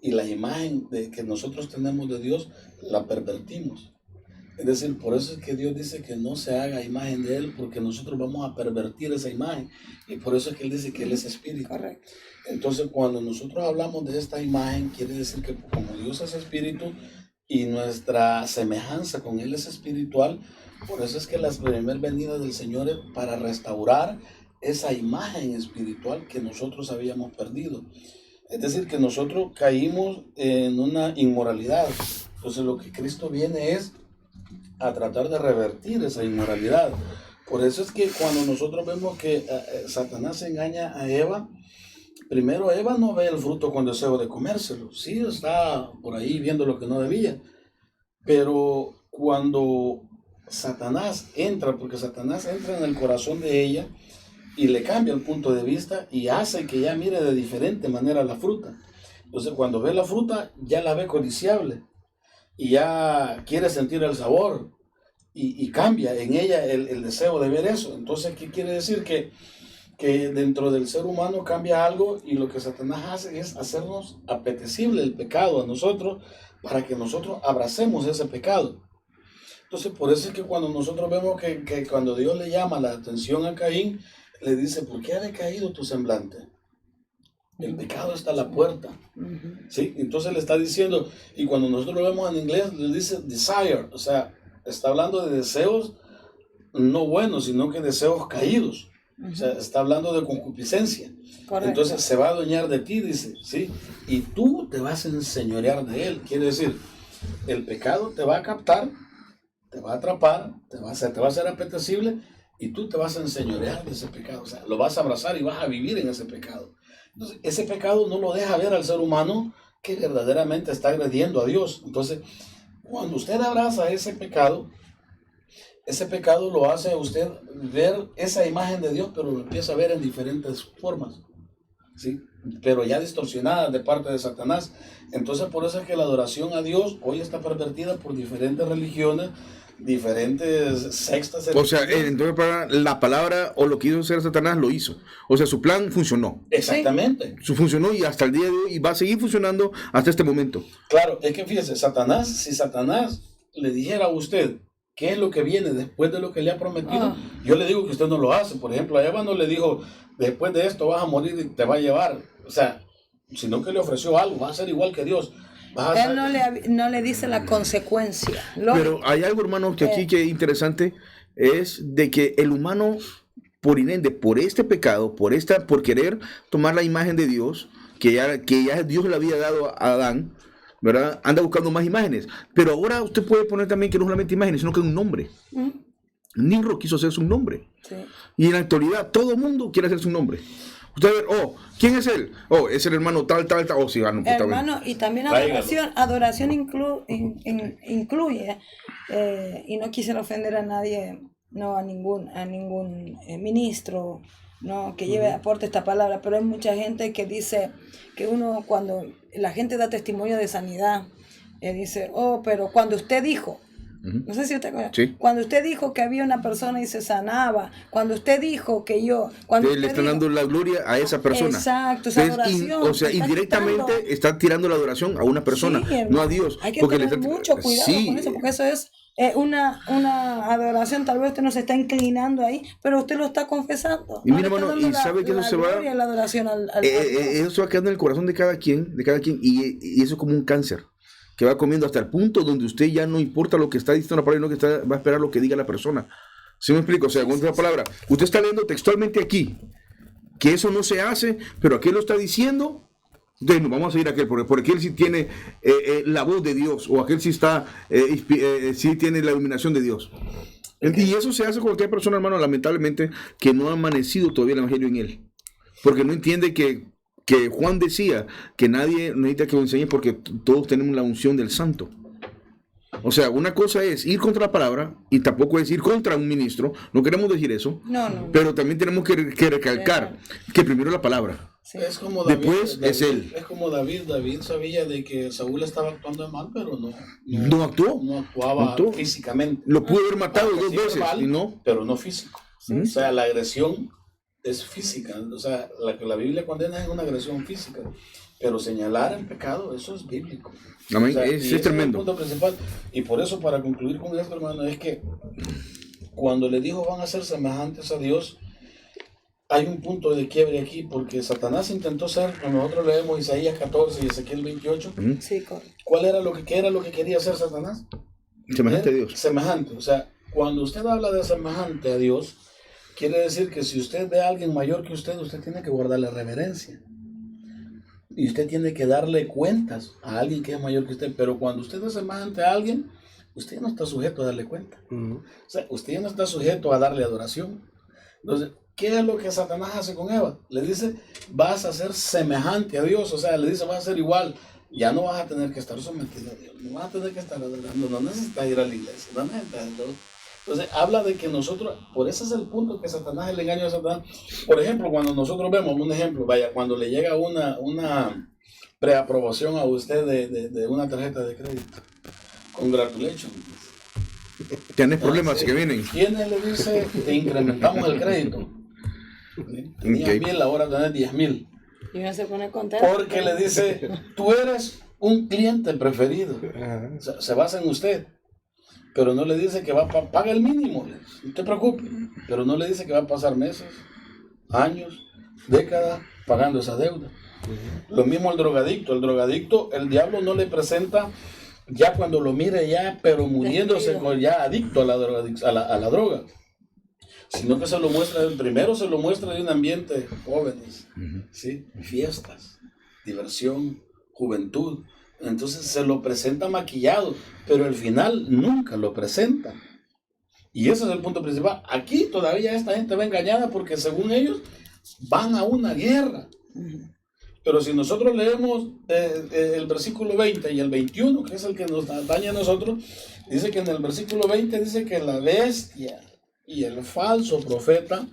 Y la imagen que nosotros tenemos de Dios la pervertimos. Es decir, por eso es que Dios dice que no se haga imagen de Él, porque nosotros vamos a pervertir esa imagen. Y por eso es que Él dice que Él es espíritu. Correcto. Entonces, cuando nosotros hablamos de esta imagen, quiere decir que como Dios es espíritu y nuestra semejanza con Él es espiritual, por eso es que la primera venida del Señor es para restaurar esa imagen espiritual que nosotros habíamos perdido. Es decir, que nosotros caímos en una inmoralidad. Entonces, lo que Cristo viene es a tratar de revertir esa inmoralidad. Por eso es que cuando nosotros vemos que Satanás engaña a Eva, primero Eva no ve el fruto con deseo de comérselo. Sí, está por ahí viendo lo que no debía. Pero cuando Satanás entra, porque Satanás entra en el corazón de ella y le cambia el punto de vista y hace que ella mire de diferente manera la fruta. Entonces, cuando ve la fruta, ya la ve codiciable y ya quiere sentir el sabor y cambia en ella el deseo de ver eso. Entonces, ¿qué quiere decir? Que dentro del ser humano cambia algo y lo que Satanás hace es hacernos apetecible el pecado a nosotros para que nosotros abracemos ese pecado. Entonces, por eso es que cuando nosotros vemos que cuando Dios le llama la atención a Caín, le dice, ¿por qué ha decaído tu semblante? El pecado está a la puerta. ¿Sí? Entonces le está diciendo, y cuando nosotros lo vemos en inglés, le dice desire, o sea, está hablando de deseos no buenos, sino que deseos caídos. O sea, está hablando de concupiscencia. Correcto. Entonces se va a adueñar de ti, dice, ¿sí? Y tú te vas a enseñorear de él. Quiere decir, el pecado te va a captar, te va a atrapar, te va a hacer apetecible y tú te vas a enseñorear de ese pecado. O sea, lo vas a abrazar y vas a vivir en ese pecado. Entonces, ese pecado no lo deja ver al ser humano que verdaderamente está agrediendo a Dios. Entonces, cuando usted abraza ese pecado lo hace a usted ver esa imagen de Dios, pero lo empieza a ver en diferentes formas, ¿sí? Pero ya distorsionadas de parte de Satanás. Entonces, por eso es que la adoración a Dios hoy está pervertida por diferentes religiones, diferentes sectas. O sea, entonces para la palabra o lo que hizo hacer Satanás lo hizo. O sea, su plan funcionó. Exactamente. Su funcionó y hasta el día de hoy y va a seguir funcionando hasta este momento. Claro, es que fíjese, si Satanás le dijera a usted qué es lo que viene después de lo que le ha prometido, yo le digo que usted no lo hace. Por ejemplo, a Eva no le dijo, después de esto vas a morir y te va a llevar. O sea, sino que le ofreció algo, va a ser igual que Dios. Él no le dice la consecuencia. Pero hay algo, hermano, que aquí que es interesante, es de que el humano, por este pecado, por querer tomar la imagen de Dios, que ya Dios le había dado a Adán, ¿verdad? Anda buscando más imágenes. Pero ahora usted puede poner también que no solamente imágenes, sino que es un nombre. Nimrod quiso hacerse un nombre. Sí. Y en la actualidad todo el mundo quiere hacerse un nombre. Usted ve, ¿quién es él? Es el hermano tal. Sí, hermano, y también adoración incluye, y no quisiera ofender a nadie, no a ningún ministro, no que lleve aporte esta palabra, pero hay mucha gente que dice que uno, cuando la gente da testimonio de sanidad, dice, pero cuando usted dijo, no sé si usted acuerda. Sí. Cuando usted dijo que había una persona y se sanaba, cuando usted dijo que le están dando la gloria a esa persona. Exacto, esa adoración. Indirectamente está tirando la adoración a una persona, sí, no a Dios. Hay que tener mucho cuidado con eso, porque eso es una adoración. Tal vez usted no se está inclinando ahí, pero usted lo está confesando. Y mira, hermano, y sabe que eso se va. La adoración al eso se va quedando en el corazón de cada quien, y eso es como un cáncer que va comiendo hasta el punto donde usted ya no importa lo que está diciendo la palabra, sino que va a esperar lo que diga la persona. ¿Sí me explico? O sea, con otra palabra, usted está leyendo textualmente aquí que eso no se hace, pero aquí lo está diciendo. Entonces, vamos a seguir a aquel, porque aquel sí tiene la voz de Dios, o aquel sí está, sí tiene la iluminación de Dios. Y eso se hace con cualquier persona, hermano, lamentablemente, que no ha amanecido todavía el evangelio en él, porque no entiende que Juan decía que nadie necesita que lo enseñe porque todos tenemos la unción del santo. O sea, una cosa es ir contra la palabra y tampoco es ir contra un ministro. No queremos decir eso. No. Pero también tenemos que recalcar que primero la palabra. Sí. Es como David, después es él. Es como David sabía de que Saúl estaba actuando mal, pero no actuó. No actuaba físicamente. Lo pudo haber matado 2 veces, y no. Pero no físico. ¿Sí? O sea, la agresión es física, o sea, la Biblia condena es una agresión física, pero señalar el pecado, eso es bíblico. Amén. O sea, es tremendo. Es el punto principal. Y por eso, para concluir con esto, hermano, es que cuando le dijo van a ser semejantes a Dios, hay un punto de quiebre aquí, porque Satanás intentó ser, cuando nosotros leemos Isaías 14 y Ezequiel 28, sí, correcto. ¿Qué era lo que quería hacer Satanás? Semejante a Dios. Semejante, o sea, cuando usted habla de semejante a Dios, quiere decir que si usted ve a alguien mayor que usted tiene que guardarle reverencia. Y usted tiene que darle cuentas a alguien que es mayor que usted. Pero cuando usted es semejante a alguien, usted no está sujeto a darle cuenta. O sea, usted no está sujeto a darle adoración. Entonces, ¿qué es lo que Satanás hace con Eva? Le dice, vas a ser semejante a Dios. O sea, le dice, vas a ser igual. Ya no vas a tener que estar sometido a Dios. No vas a tener que estar adorando. No necesitas ir a la iglesia. No necesitas. Entonces, habla de que nosotros, por ese es el punto que Satanás, el engaño de Satanás. Por ejemplo, cuando nosotros vemos un ejemplo, cuando le llega una preaprobación a usted de una tarjeta de crédito. Congratulations. Tienes problemas que vienen. ¿Quién le dice te incrementamos el crédito? Tenías Okay. 1,000, ahora tenés 10,000. Y uno se pone contento. Porque le dice, tú eres un cliente preferido. O sea, se basa en usted. Pero no le dice que va a pagar el mínimo. No te preocupes. Pero no le dice que va a pasar meses, años, décadas pagando esa deuda. Lo mismo el drogadicto. El drogadicto, el diablo no le presenta ya cuando lo mire ya, pero muriéndose, ya adicto a la droga. Sino que se lo muestra, primero se lo muestra de un ambiente jóvenes, ¿sí? Fiestas, diversión, juventud. Entonces se lo presenta maquillado, pero al final nunca lo presenta. Y ese es el punto principal. Aquí todavía esta gente va engañada porque según ellos van a una guerra. Pero si nosotros leemos el versículo 20 y el 21, que es el que nos daña a nosotros, dice que en el versículo 20 dice que la bestia y el falso profeta,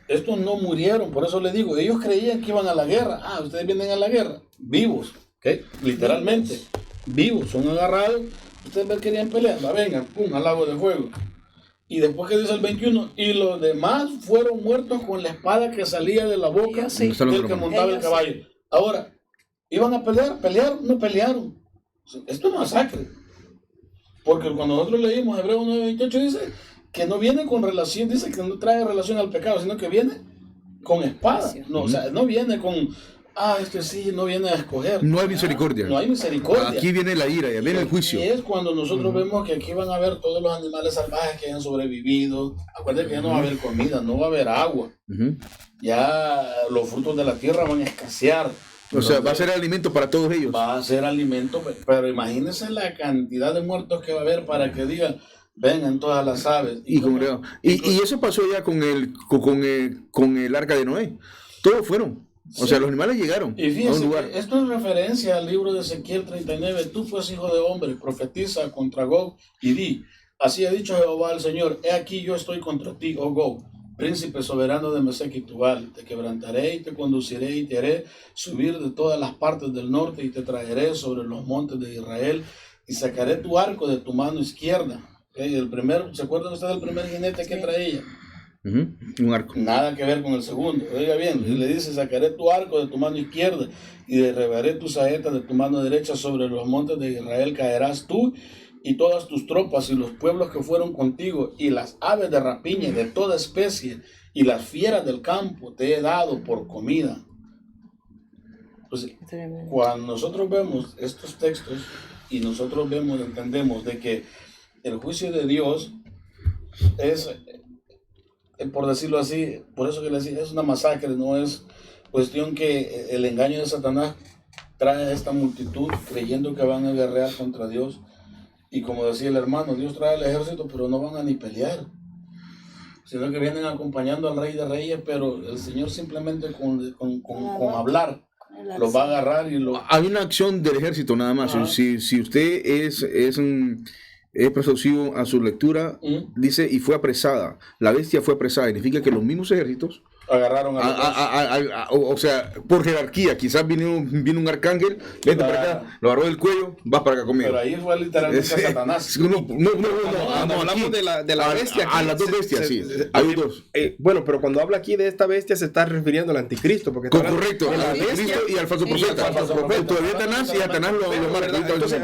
estos no murieron. Por eso les digo, ellos creían que iban a la guerra. Ah, ustedes vienen a la guerra, vivos, ¿okay? Literalmente, vivos, son agarrados. Ustedes querían pelear, vengan, pum, al lago de fuego. Y después que dice el 21, y los demás fueron muertos con la espada que salía de la boca del que montaba el caballo. Ahora, ¿iban a pelear? ¿Pelearon? No pelearon. Esto es masacre. Porque cuando nosotros leímos Hebreos 9:28 dice que no viene con relación, dice que no trae relación al pecado, sino que viene con espada. No, o sea, no viene con, sí, no viene a escoger. No hay misericordia. No hay misericordia. Aquí viene la ira, ya viene el juicio. Y es cuando nosotros vemos que aquí van a haber todos los animales salvajes que hayan sobrevivido. Acuérdense que ya no va a haber comida, no va a haber agua. Ya los frutos de la tierra van a escasear. O sea, va a ser alimento para todos ellos. Va a ser alimento, pero imagínense la cantidad de muertos que va a haber para que digan, vengan todas las aves. Y eso pasó ya con el arca de Noé. Todos fueron. O sea, los animales llegaron y fíjense a un lugar. Esto es referencia al libro de Ezequiel 39. Tú pues, hijo de hombre, profetiza contra Gog y di, así ha dicho Jehová el Señor, he aquí yo estoy contra ti, oh Gog, príncipe soberano de Mesec y Tubal. Te quebrantaré y te conduciré y te haré subir de todas las partes del norte y te traeré sobre los montes de Israel y sacaré tu arco de tu mano izquierda. ¿Okay? ¿Se acuerdan ustedes del primer jinete que traía? Un arco. Nada que ver con el segundo. Oiga bien, le dice, sacaré tu arco de tu mano izquierda y derribaré tus saetas de tu mano derecha. Sobre los montes de Israel caerás tú y todas tus tropas y los pueblos que fueron contigo y las aves de rapiña de toda especie y las fieras del campo te he dado por comida. Entonces, cuando nosotros vemos estos textos y nosotros entendemos de que el juicio de Dios es, por decirlo así, por eso que le decía, es una masacre, no es cuestión que el engaño de Satanás trae a esta multitud creyendo que van a guerrear contra Dios. Y como decía el hermano, Dios trae el ejército, pero no van a ni pelear, sino que vienen acompañando al Rey de Reyes, pero el Señor simplemente con hablar los va a agarrar y lo... Hay una acción del ejército nada más. Si usted es persuasivo a su lectura, dice, y fue apresada. La bestia fue apresada. Significa que los mismos ejércitos agarraron o sea, por jerarquía, quizás vino un arcángel, vete para acá, lo agarró del cuello, vas para acá conmigo. Pero ahí fue literalmente Satanás. No, hablamos de la bestia. A las dos bestias, sí. Hay dos. Bueno, pero cuando habla aquí de esta bestia se está refiriendo al anticristo. Porque correcto, al anticristo y al falso profeta. Todavía Satanás y Satanás lo marca. Entonces,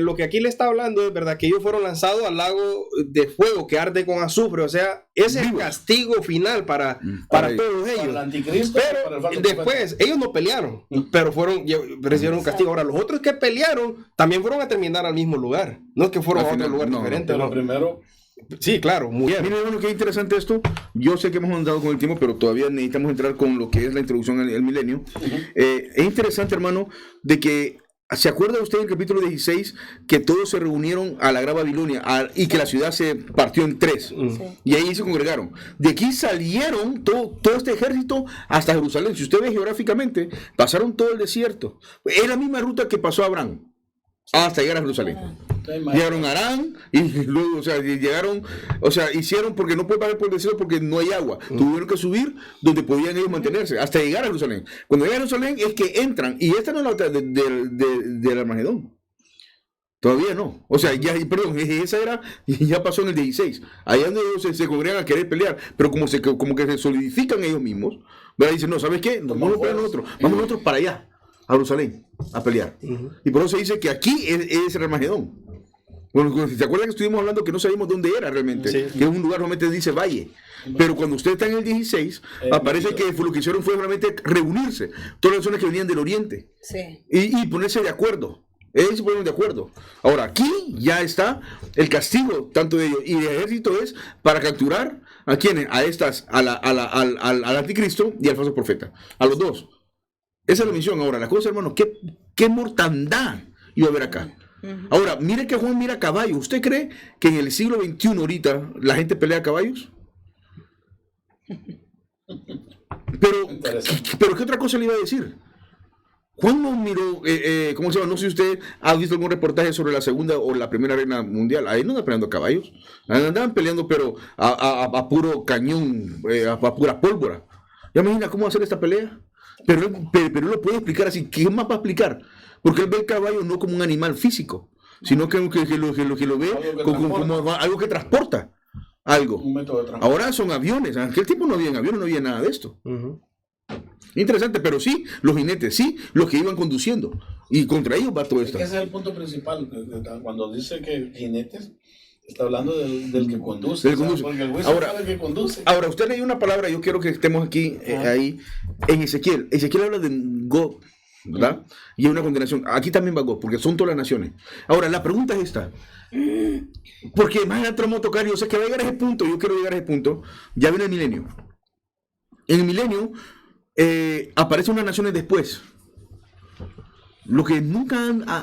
lo que aquí le está hablando es verdad que ellos fueron lanzados al lago de fuego que arde con azufre. O sea, ese es el castigo final para todos ellos. Para el anticristo, pero para el falso después, ellos no pelearon, pero recibieron un castigo. Ahora, los otros que pelearon también fueron a terminar al mismo lugar. No es que fueron a otro lugar diferente. Pero primero... Sí, claro, muy bien. Miren, bueno, qué interesante esto. Yo sé que hemos andado con el tiempo, pero todavía necesitamos entrar con lo que es la introducción al milenio. Es interesante, hermano, de que ¿se acuerda usted en el capítulo 16 que todos se reunieron a la Gran Babilonia y que la ciudad se partió en 3? Sí. Y ahí se congregaron. De aquí salieron todo este ejército hasta Jerusalén. Si usted ve geográficamente, pasaron todo el desierto. Es la misma ruta que pasó Abraham. hasta llegar a Jerusalén. Llegaron a Arán y luego, llegaron, hicieron, porque no pueden pasar por el desierto porque no hay agua. Tuvieron que subir donde podían ellos mantenerse hasta llegar a Jerusalén. Cuando llegan a Jerusalén es que entran, y esta no es la otra del Armagedón. Todavía no. Esa era, ya pasó en el 16. Allá donde ellos se congregan a querer pelear, pero como que se solidifican ellos mismos, ¿verdad? Dicen, no, ¿sabes qué? Vamos nosotros para allá, a Jerusalén, a pelear. Y por eso se dice que aquí es el Armagedón. Bueno, ¿te acuerdas que estuvimos hablando que no sabíamos dónde era realmente? Sí. Que es un lugar, realmente dice valle. Pero cuando usted está en el 16, aparece que lo que hicieron fue realmente reunirse. Todas las personas que venían del oriente. Sí. Y ponerse de acuerdo. Ellos se ponen de acuerdo. Ahora, aquí ya está el castigo tanto de ellos. Y el ejército es para capturar a quienes, al anticristo y al falso profeta. A los dos. Esa es la misión. Ahora, la cosa, hermano, ¿qué mortandad iba a haber acá? Ahora, mire que Juan mira caballos. ¿Usted cree que en el siglo XXI ahorita la gente pelea a caballos? Pero ¿qué otra cosa le iba a decir? Juan no miró, ¿cómo se llama? No sé si usted ha visto algún reportaje sobre la segunda o la primera reina mundial. Ahí no andaban peleando a caballos. Andaban peleando, pero a puro cañón, a pura pólvora. ¿Ya imagina cómo hacer esta pelea? Pero él lo puede explicar así. ¿Qué más va a explicar? Porque él ve el caballo no como un animal físico, sino que lo ve como algo que transporta algo. Un método de transporte. Ahora son aviones. En aquel tiempo no había aviones, no había nada de esto. Interesante, pero sí, los jinetes, sí, los que iban conduciendo. Y contra ellos va todo esto. Ese es el punto principal. Cuando dice que jinetes, está hablando del que conduce. Porque el ahora, sabe que conduce. Ahora, usted leyó una palabra, yo quiero que estemos aquí, ahí, en Ezequiel. Ezequiel habla de Gog, ¿verdad? Y hay una condenación. Aquí también va Gog, porque son todas las naciones. Ahora, la pregunta es esta. Porque más adelante vamos a tocar, yo sé que va a llegar a ese punto, yo quiero llegar a ese punto. Ya viene el milenio. En el milenio aparecen unas naciones después. Lo que nunca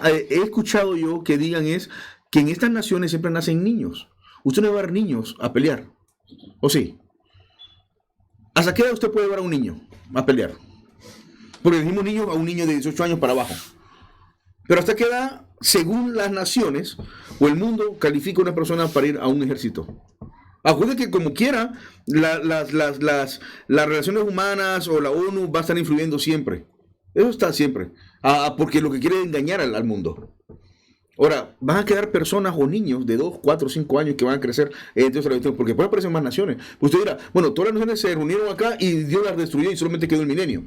he escuchado yo que digan es que en estas naciones siempre nacen niños. Usted no va a llevar niños a pelear, ¿o sí? ¿Hasta qué edad usted puede llevar a un niño a pelear? Porque decimos niños a un niño de 18 años para abajo. Pero ¿hasta qué edad, según las naciones o el mundo, califica a una persona para ir a un ejército? Acuérdense que como quiera, las relaciones humanas o la ONU va a estar influyendo siempre. Eso está siempre. Porque lo que quiere es engañar al mundo. Ahora, van a quedar personas o niños de 2, 4, 5 años que van a crecer porque después aparecen más naciones. Usted dirá, bueno, todas las naciones se reunieron acá y Dios las destruyó y solamente quedó el milenio.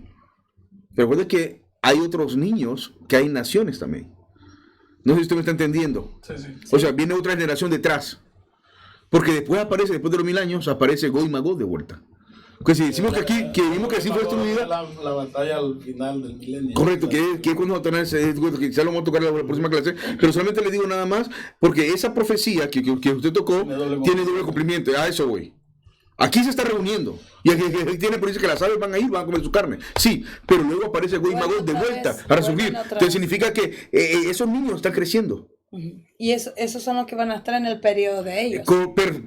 Pero recuerde que hay otros niños que hay naciones también. No sé si usted me está entendiendo. Sí. O sea, viene otra generación detrás. Porque después de los 1000 años, aparece Gog y Magog de vuelta. Pues si decimos que aquí, que vimos que así fue destruida. La batalla al final del milenio. Correcto, que cuando quizás lo vamos a tocar en la próxima clase, pero solamente le digo nada más, porque esa profecía que usted tocó tiene doble cumplimiento. A eso voy. Aquí se está reuniendo. Y aquí tiene por eso que las aves van a comer su carne. Sí, pero luego aparece Gog y Magog de vuelta a resurgir. Entonces significa que esos niños están creciendo. Y esos son los que van a estar en el periodo de ellos.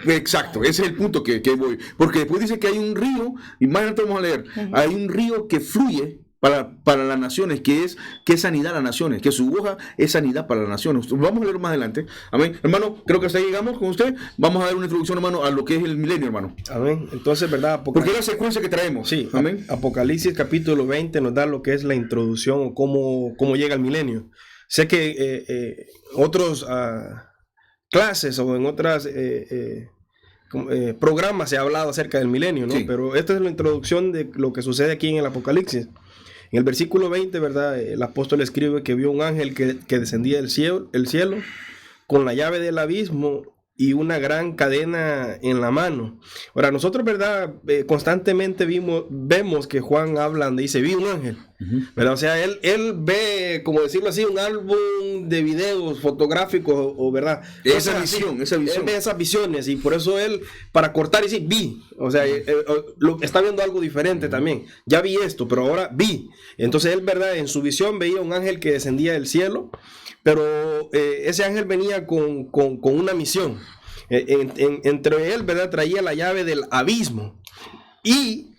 Exacto, ese es el punto que voy. Porque después dice que hay un río, y más adelante vamos a leer, hay un río que fluye para las naciones, que es sanidad a las naciones, que su hoja es sanidad para las naciones. Vamos a leer más adelante. Amén. Hermano, creo que hasta ahí llegamos con usted. Vamos a dar una introducción, hermano, a lo que es el milenio, hermano. Amén. Entonces, ¿verdad? Porque es la secuencia que traemos. Sí. Amén. Apocalipsis capítulo 20 nos da lo que es la introducción o cómo llega el milenio. Sé que otros clases o en otras programas se ha hablado acerca del milenio, ¿no? Sí. Pero esta es la introducción de lo que sucede aquí en el Apocalipsis. En el versículo 20, ¿verdad? El apóstol escribe que vio un ángel que descendía del cielo con la llave del abismo y una gran cadena en la mano. Ahora, nosotros, ¿verdad? Constantemente vemos que Juan habla donde dice, vi un ángel, ¿verdad? O sea, él ve, como decirlo así, un álbum de videos fotográficos, o ¿verdad? Esa visión. Él ve esas visiones y por eso él, para cortar y decir, vi. O sea, está viendo algo diferente también. Ya vi esto, pero ahora vi. Entonces él, ¿verdad? En su visión veía un ángel que descendía del cielo. Pero ese ángel venía con una misión. Entre él, ¿verdad? Traía la llave del abismo y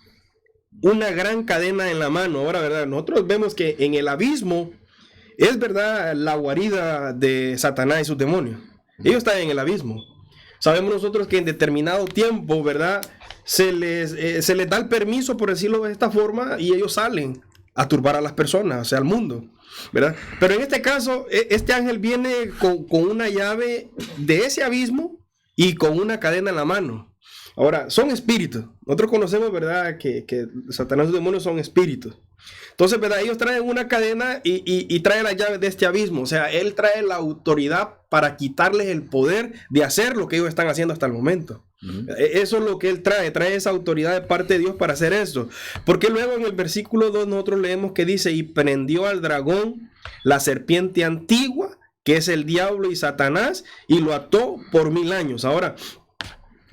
una gran cadena en la mano. Ahora, ¿verdad? Nosotros vemos que en el abismo es verdad la guarida de Satanás y sus demonios. Ellos están en el abismo. Sabemos nosotros que en determinado tiempo, ¿verdad? Se les da el permiso, por decirlo de esta forma, y ellos salen a turbar a las personas, o sea, al mundo, ¿verdad? Pero en este caso, este ángel viene con una llave de ese abismo y con una cadena en la mano. Ahora, son espíritus. Nosotros conocemos, ¿verdad?, que Satanás y los demonios son espíritus. Entonces, ¿verdad?, ellos traen una cadena y traen la llave de este abismo. O sea, él trae la autoridad para quitarles el poder de hacer lo que ellos están haciendo hasta el momento. Eso es lo que él trae esa autoridad de parte de Dios para hacer eso. Porque luego en el versículo 2 nosotros leemos que dice: y prendió al dragón, la serpiente antigua, que es el diablo y Satanás, y lo ató por 1000 años. Ahora,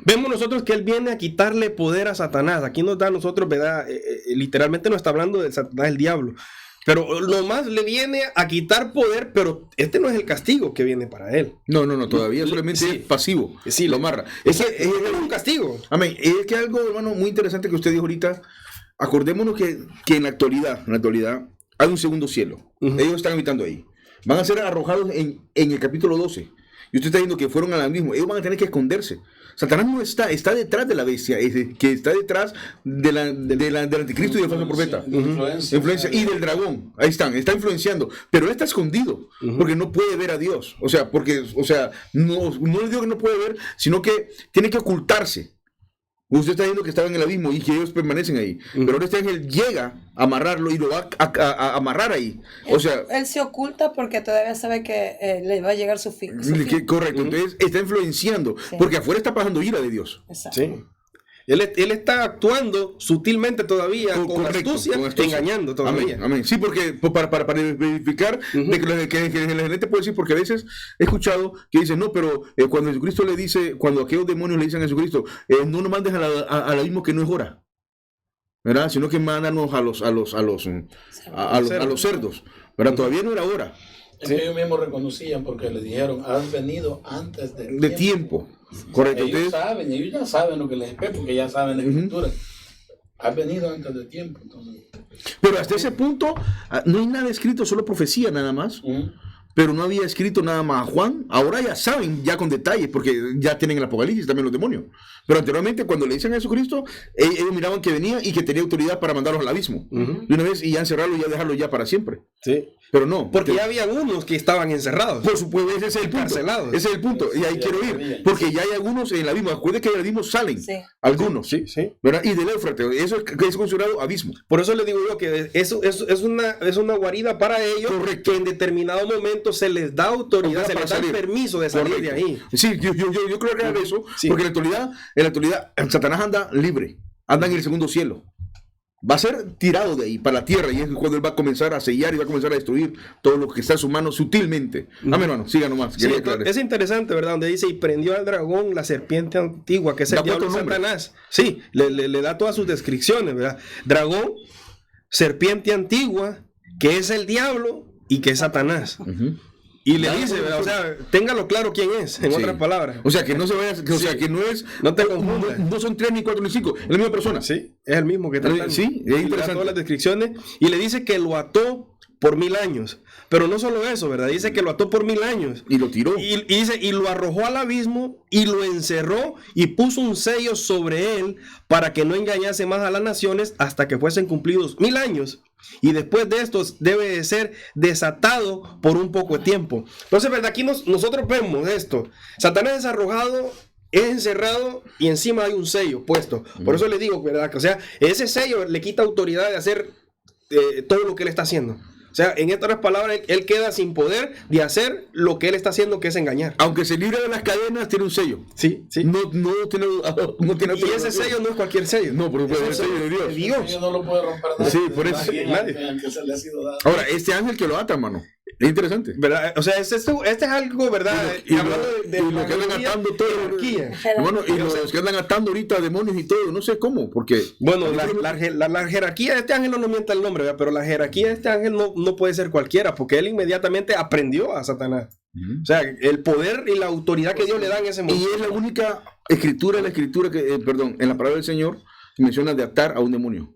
vemos nosotros que él viene a quitarle poder a Satanás. Aquí nos da a nosotros, ¿verdad? Literalmente no está hablando de Satanás, el diablo. Pero nomás le viene a quitar poder, pero este no es el castigo que viene para él. No, todavía solamente es pasivo. Sí, lo amarra. Es un castigo. Amén. Es que algo, hermano, muy interesante que usted dijo ahorita. Acordémonos que en la actualidad hay un segundo cielo. Ellos están habitando ahí. Van a ser arrojados en el capítulo 12. Y usted está diciendo que fueron al mismo. Ellos van a tener que esconderse. Satanás no está detrás de la bestia, que está detrás del anticristo y del falso profeta. Influencia. Y del dragón. Ahí está influenciando. Pero él está escondido, porque no puede ver a Dios. O sea, no le digo que no puede ver, sino que tiene que ocultarse. Usted está diciendo que estaba en el abismo y que ellos permanecen ahí. Pero ahora este ángel llega a amarrarlo y lo va a amarrar ahí. O sea, él se oculta porque todavía sabe que le va a llegar su fin. Correcto. Entonces está influenciando. Sí. Porque afuera está pasando ira de Dios. Exacto. Sí. Él está actuando sutilmente todavía, con astucia, engañando todavía. Amén. Sí, porque para verificar de que la gente puede decir, porque a veces he escuchado que dicen, no, pero cuando Jesucristo le dice, cuando aquellos demonios le dicen a Jesucristo, no nos mandes al abismo que no es hora, ¿verdad? Sino que mándanos a los cerdos, ¿verdad? Todavía no era hora. Es que ellos mismos reconocían porque le dijeron, has venido antes de tiempo. Correcto. Ellos ya saben lo que les espera porque ya saben la escritura. Has venido antes de tiempo. Entonces. Pero hasta ese punto no hay nada escrito, solo profecía nada más. Pero no había escrito nada más a Juan. Ahora ya saben, ya con detalles, porque ya tienen el Apocalipsis también los demonios. Pero anteriormente, cuando le dicen a Jesucristo, ellos miraban que venía y que tenía autoridad para mandarlos al abismo. De una vez, y ya encerrarlo y ya dejarlo ya para siempre. Sí. Pero no. Porque ya había algunos que estaban encerrados. Por supuesto, ese es el punto. Encarcelados. Ese es el punto. Y ahí quiero ir. Porque ya hay algunos en el abismo. Acuérdense que en el abismo salen. Sí. Algunos. Sí. ¿Verdad? Y del Éufrates. Eso es considerado abismo. Por eso le digo yo que eso es una guarida para ellos. Correcto. Que en determinado momento se les da autoridad, se les da el permiso de salir de ahí. Sí, yo creo que era eso. Sí. Porque en la actualidad, Satanás anda libre. Anda en el segundo cielo. Va a ser tirado de ahí para la tierra, y es cuando él va a comenzar a sellar y va a comenzar a destruir todo lo que está en su mano sutilmente. Amén, hermano, siga nomás. Sí, es interesante, ¿verdad? Donde dice, y prendió al dragón, la serpiente antigua, que es el diablo de Satanás. Sí, le da todas sus descripciones, ¿verdad? Dragón, serpiente antigua, que es el diablo y que es Satanás. Y le dice, ¿verdad? O sea, téngalo claro quién es, en otras palabras. O sea, que no se vaya, o sea, que no es, no te confundas. No son 3 ni 4 ni 5, es la misma persona. Sí, es el mismo que tratan. Sí, es interesante. Le da todas las descripciones y le dice que lo ató por 1000 años. Pero no solo eso, ¿verdad? Dice que lo ató por 1000 años. Y lo tiró. Y dice, y lo arrojó al abismo y lo encerró y puso un sello sobre él para que no engañase más a las naciones hasta que fuesen cumplidos 1000 años. Y después de esto debe de ser desatado por un poco de tiempo. Entonces, ¿verdad? Aquí nosotros vemos esto. Satanás es arrojado, es encerrado y encima hay un sello puesto. Por eso le digo, ¿verdad? O sea, ese sello le quita autoridad de hacer todo lo que él está haciendo. O sea, en otras palabras, él queda sin poder de hacer lo que él está haciendo, que es engañar. Aunque se libre de las cadenas, tiene un sello. Sí. No tiene y ese sello no es cualquier sello. No, pero es el sello de Dios. Dios no lo puede romper nadie. Sí, por eso. Que se le ha sido dado. Ahora, este ángel que lo ata, hermano. Es interesante. ¿Verdad? O sea, este es algo, ¿verdad? Y lo que andan atando todo. Bueno, y los que andan atando ahorita demonios y todo, no sé cómo, porque... Bueno, la jerarquía de este ángel no mienta el nombre, ¿verdad? Pero la jerarquía de este ángel no puede ser cualquiera, porque él inmediatamente aprendió a Satanás. O sea, el poder y la autoridad que Dios le da en ese momento. Y es la única escritura que, en la palabra del Señor, que menciona de atar a un demonio.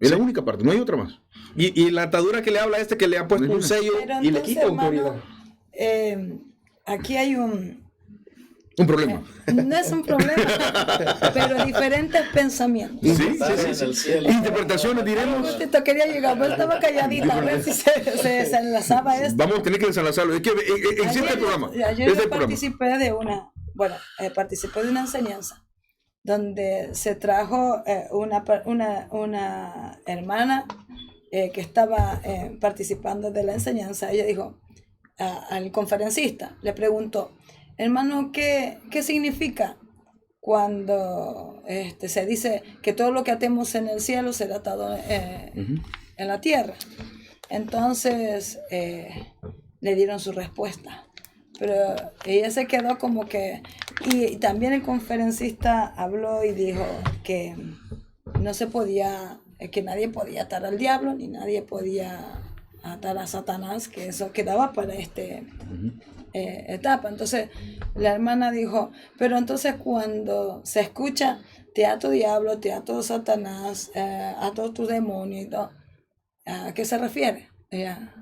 Es la única parte, no hay otra más. Y la atadura que le habla que le ha puesto un sello Pero y le entonces, quita autoridad. Aquí hay un problema. No es un problema, pero diferentes pensamientos. Sí. Interpretaciones, diremos. Yo quería llegar, pero estaba calladita, a ver si se desenlazaba esto. Vamos a tener que desenlazarlo. Es que existe el programa. Ayer yo participé de participé de una enseñanza donde se trajo una hermana que estaba participando de la enseñanza. Ella dijo al conferencista, le preguntó: hermano, ¿qué significa cuando se dice que todo lo que atemos en el cielo será atado en la tierra? Entonces le dieron su respuesta, pero ella se quedó como que... Y también el conferencista habló y dijo que no se podía, que nadie podía atar al diablo, ni nadie podía atar a Satanás, que eso quedaba para etapa. Entonces la hermana dijo: pero entonces cuando se escucha te ato diablo, te ato Satanás, ato tu demonio y todo, ¿a qué se refiere? Ella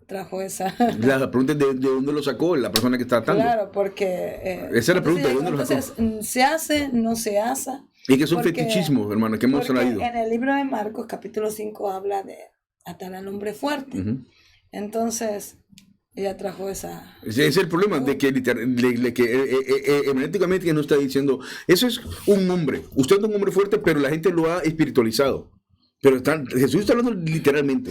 trajo esa... La pregunta es de dónde lo sacó la persona que está atando. Claro, porque... esa es la pregunta, ¿de dónde lo sacó? Entonces, ¿se hace? ¿No se hace? Y que es un fetichismo, hermano, que hemos traído. En el libro de Marcos, capítulo 5, habla de atar al hombre fuerte. Entonces, ella trajo esa... Ese es el problema, de que hermenéuticamente no está diciendo, eso es un hombre. Usted es un hombre fuerte, pero la gente lo ha espiritualizado. Pero Jesús está hablando literalmente.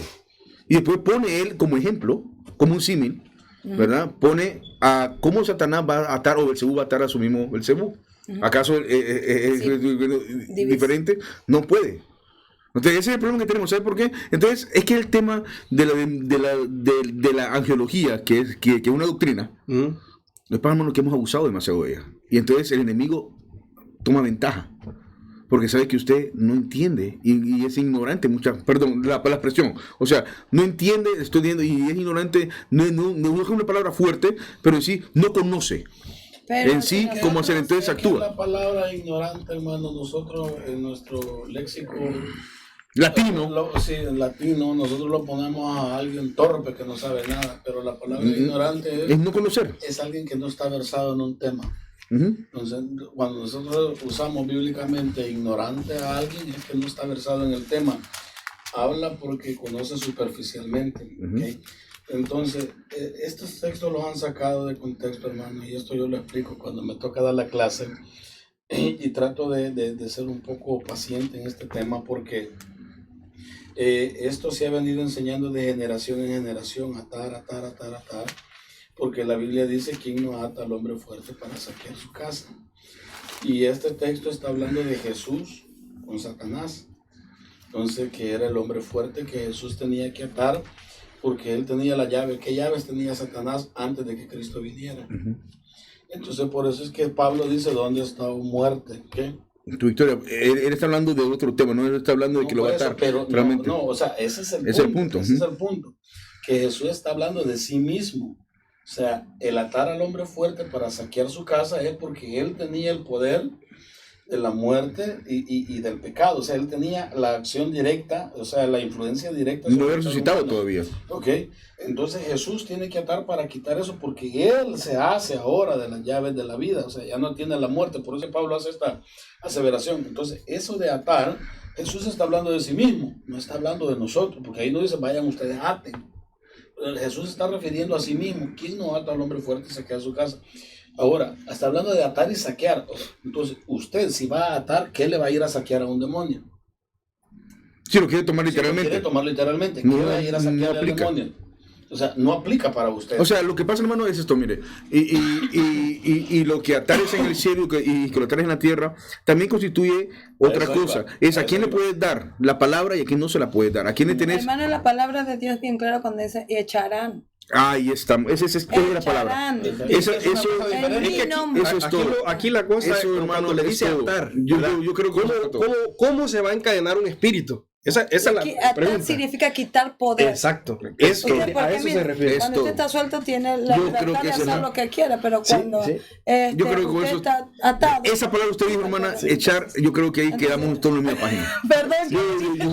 Y después pone él como ejemplo, como un símil, ¿verdad? Pone a cómo Satanás va a atar, o Belcebú va a atar a su mismo Belcebú. ¿Acaso es diferente? No puede. Entonces ese es el problema que tenemos. ¿Sabe por qué? Entonces es que el tema de la angiología, que es una doctrina, los hermanos que hemos abusado demasiado de ella. Y entonces el enemigo toma ventaja. Porque sabe que usted no entiende y es ignorante, perdón, la expresión, o sea, no entiende, estoy diciendo, y es ignorante, no es una palabra fuerte, pero en sí no conoce. Pero en sí, cómo hacer, entonces actúa. La palabra ignorante, hermano, nosotros en nuestro léxico latino, en latino, nosotros lo ponemos a alguien torpe que no sabe nada, pero la palabra ignorante es no conocer. Es alguien que no está versado en un tema. Entonces, cuando nosotros usamos bíblicamente ignorante a alguien, es que no está versado en el tema. Habla porque conoce superficialmente. ¿Okay? Entonces, estos textos los han sacado de contexto, hermano, y esto yo lo explico cuando me toca dar la clase. Y trato de ser un poco paciente en este tema, porque esto se ha venido enseñando de generación en generación, atar. Porque la Biblia dice: ¿quién no ata al hombre fuerte para saquear su casa? Y este texto está hablando de Jesús con Satanás. Entonces, que era el hombre fuerte que Jesús tenía que atar, porque él tenía la llave. ¿Qué llaves tenía Satanás antes de que Cristo viniera? Entonces, por eso es que Pablo dice: ¿dónde está muerte? ¿Qué? Tu victoria. Él está hablando de otro tema, no está hablando de que lo va a atar. Pero o sea, ese es el punto. Ese es el punto. Que Jesús está hablando de sí mismo. O sea, el atar al hombre fuerte para saquear su casa es porque él tenía el poder de la muerte y del pecado. O sea, él tenía la acción directa, o sea, la influencia directa. No había resucitado todavía. Ok, entonces Jesús tiene que atar para quitar eso, porque él se hace ahora de las llaves de la vida. O sea, ya no tiene la muerte. Por eso Pablo hace esta aseveración. Entonces, eso de atar, Jesús está hablando de sí mismo, no está hablando de nosotros, porque ahí no dice: vayan ustedes, aten. Jesús está refiriendo a sí mismo. ¿Quién no ata al hombre fuerte y saquea su casa? Ahora, está hablando de atar y saquear. Entonces, usted, si va a atar, ¿qué le va a ir a saquear a un demonio? Si lo quiere tomar literalmente. Si lo quiere tomar literalmente, ¿qué le va a ir a saquear al demonio? O sea, no aplica para usted. O sea, lo que pasa, hermano, es esto, mire. Y lo que atares en el cielo y que lo atares en la tierra también constituye otra cosa. Es a quién le puedes dar la palabra y a quién no se la puedes dar. A quién le tenés. Hermano, la palabra de Dios bien claro cuando dice: echarán. Ahí estamos. Esa es la palabra. Eso es todo. Aquí la cosa, eso, hermano, cuando le dice atar, yo creo que ¿cómo se va a encadenar un espíritu? Esa es la Atar pregunta. significa quitar poder. Exacto. Esto, Porque, A eso mira, se refiere. cuando usted está suelto tiene la Yo libertad creo que de eso hacer no. lo que quiera, pero Sí, cuando sí. Yo creo que con usted eso, está atado. esa palabra usted dijo, hermana, echar, yo creo que ahí quedamos todos en la misma página. Perdón. Yo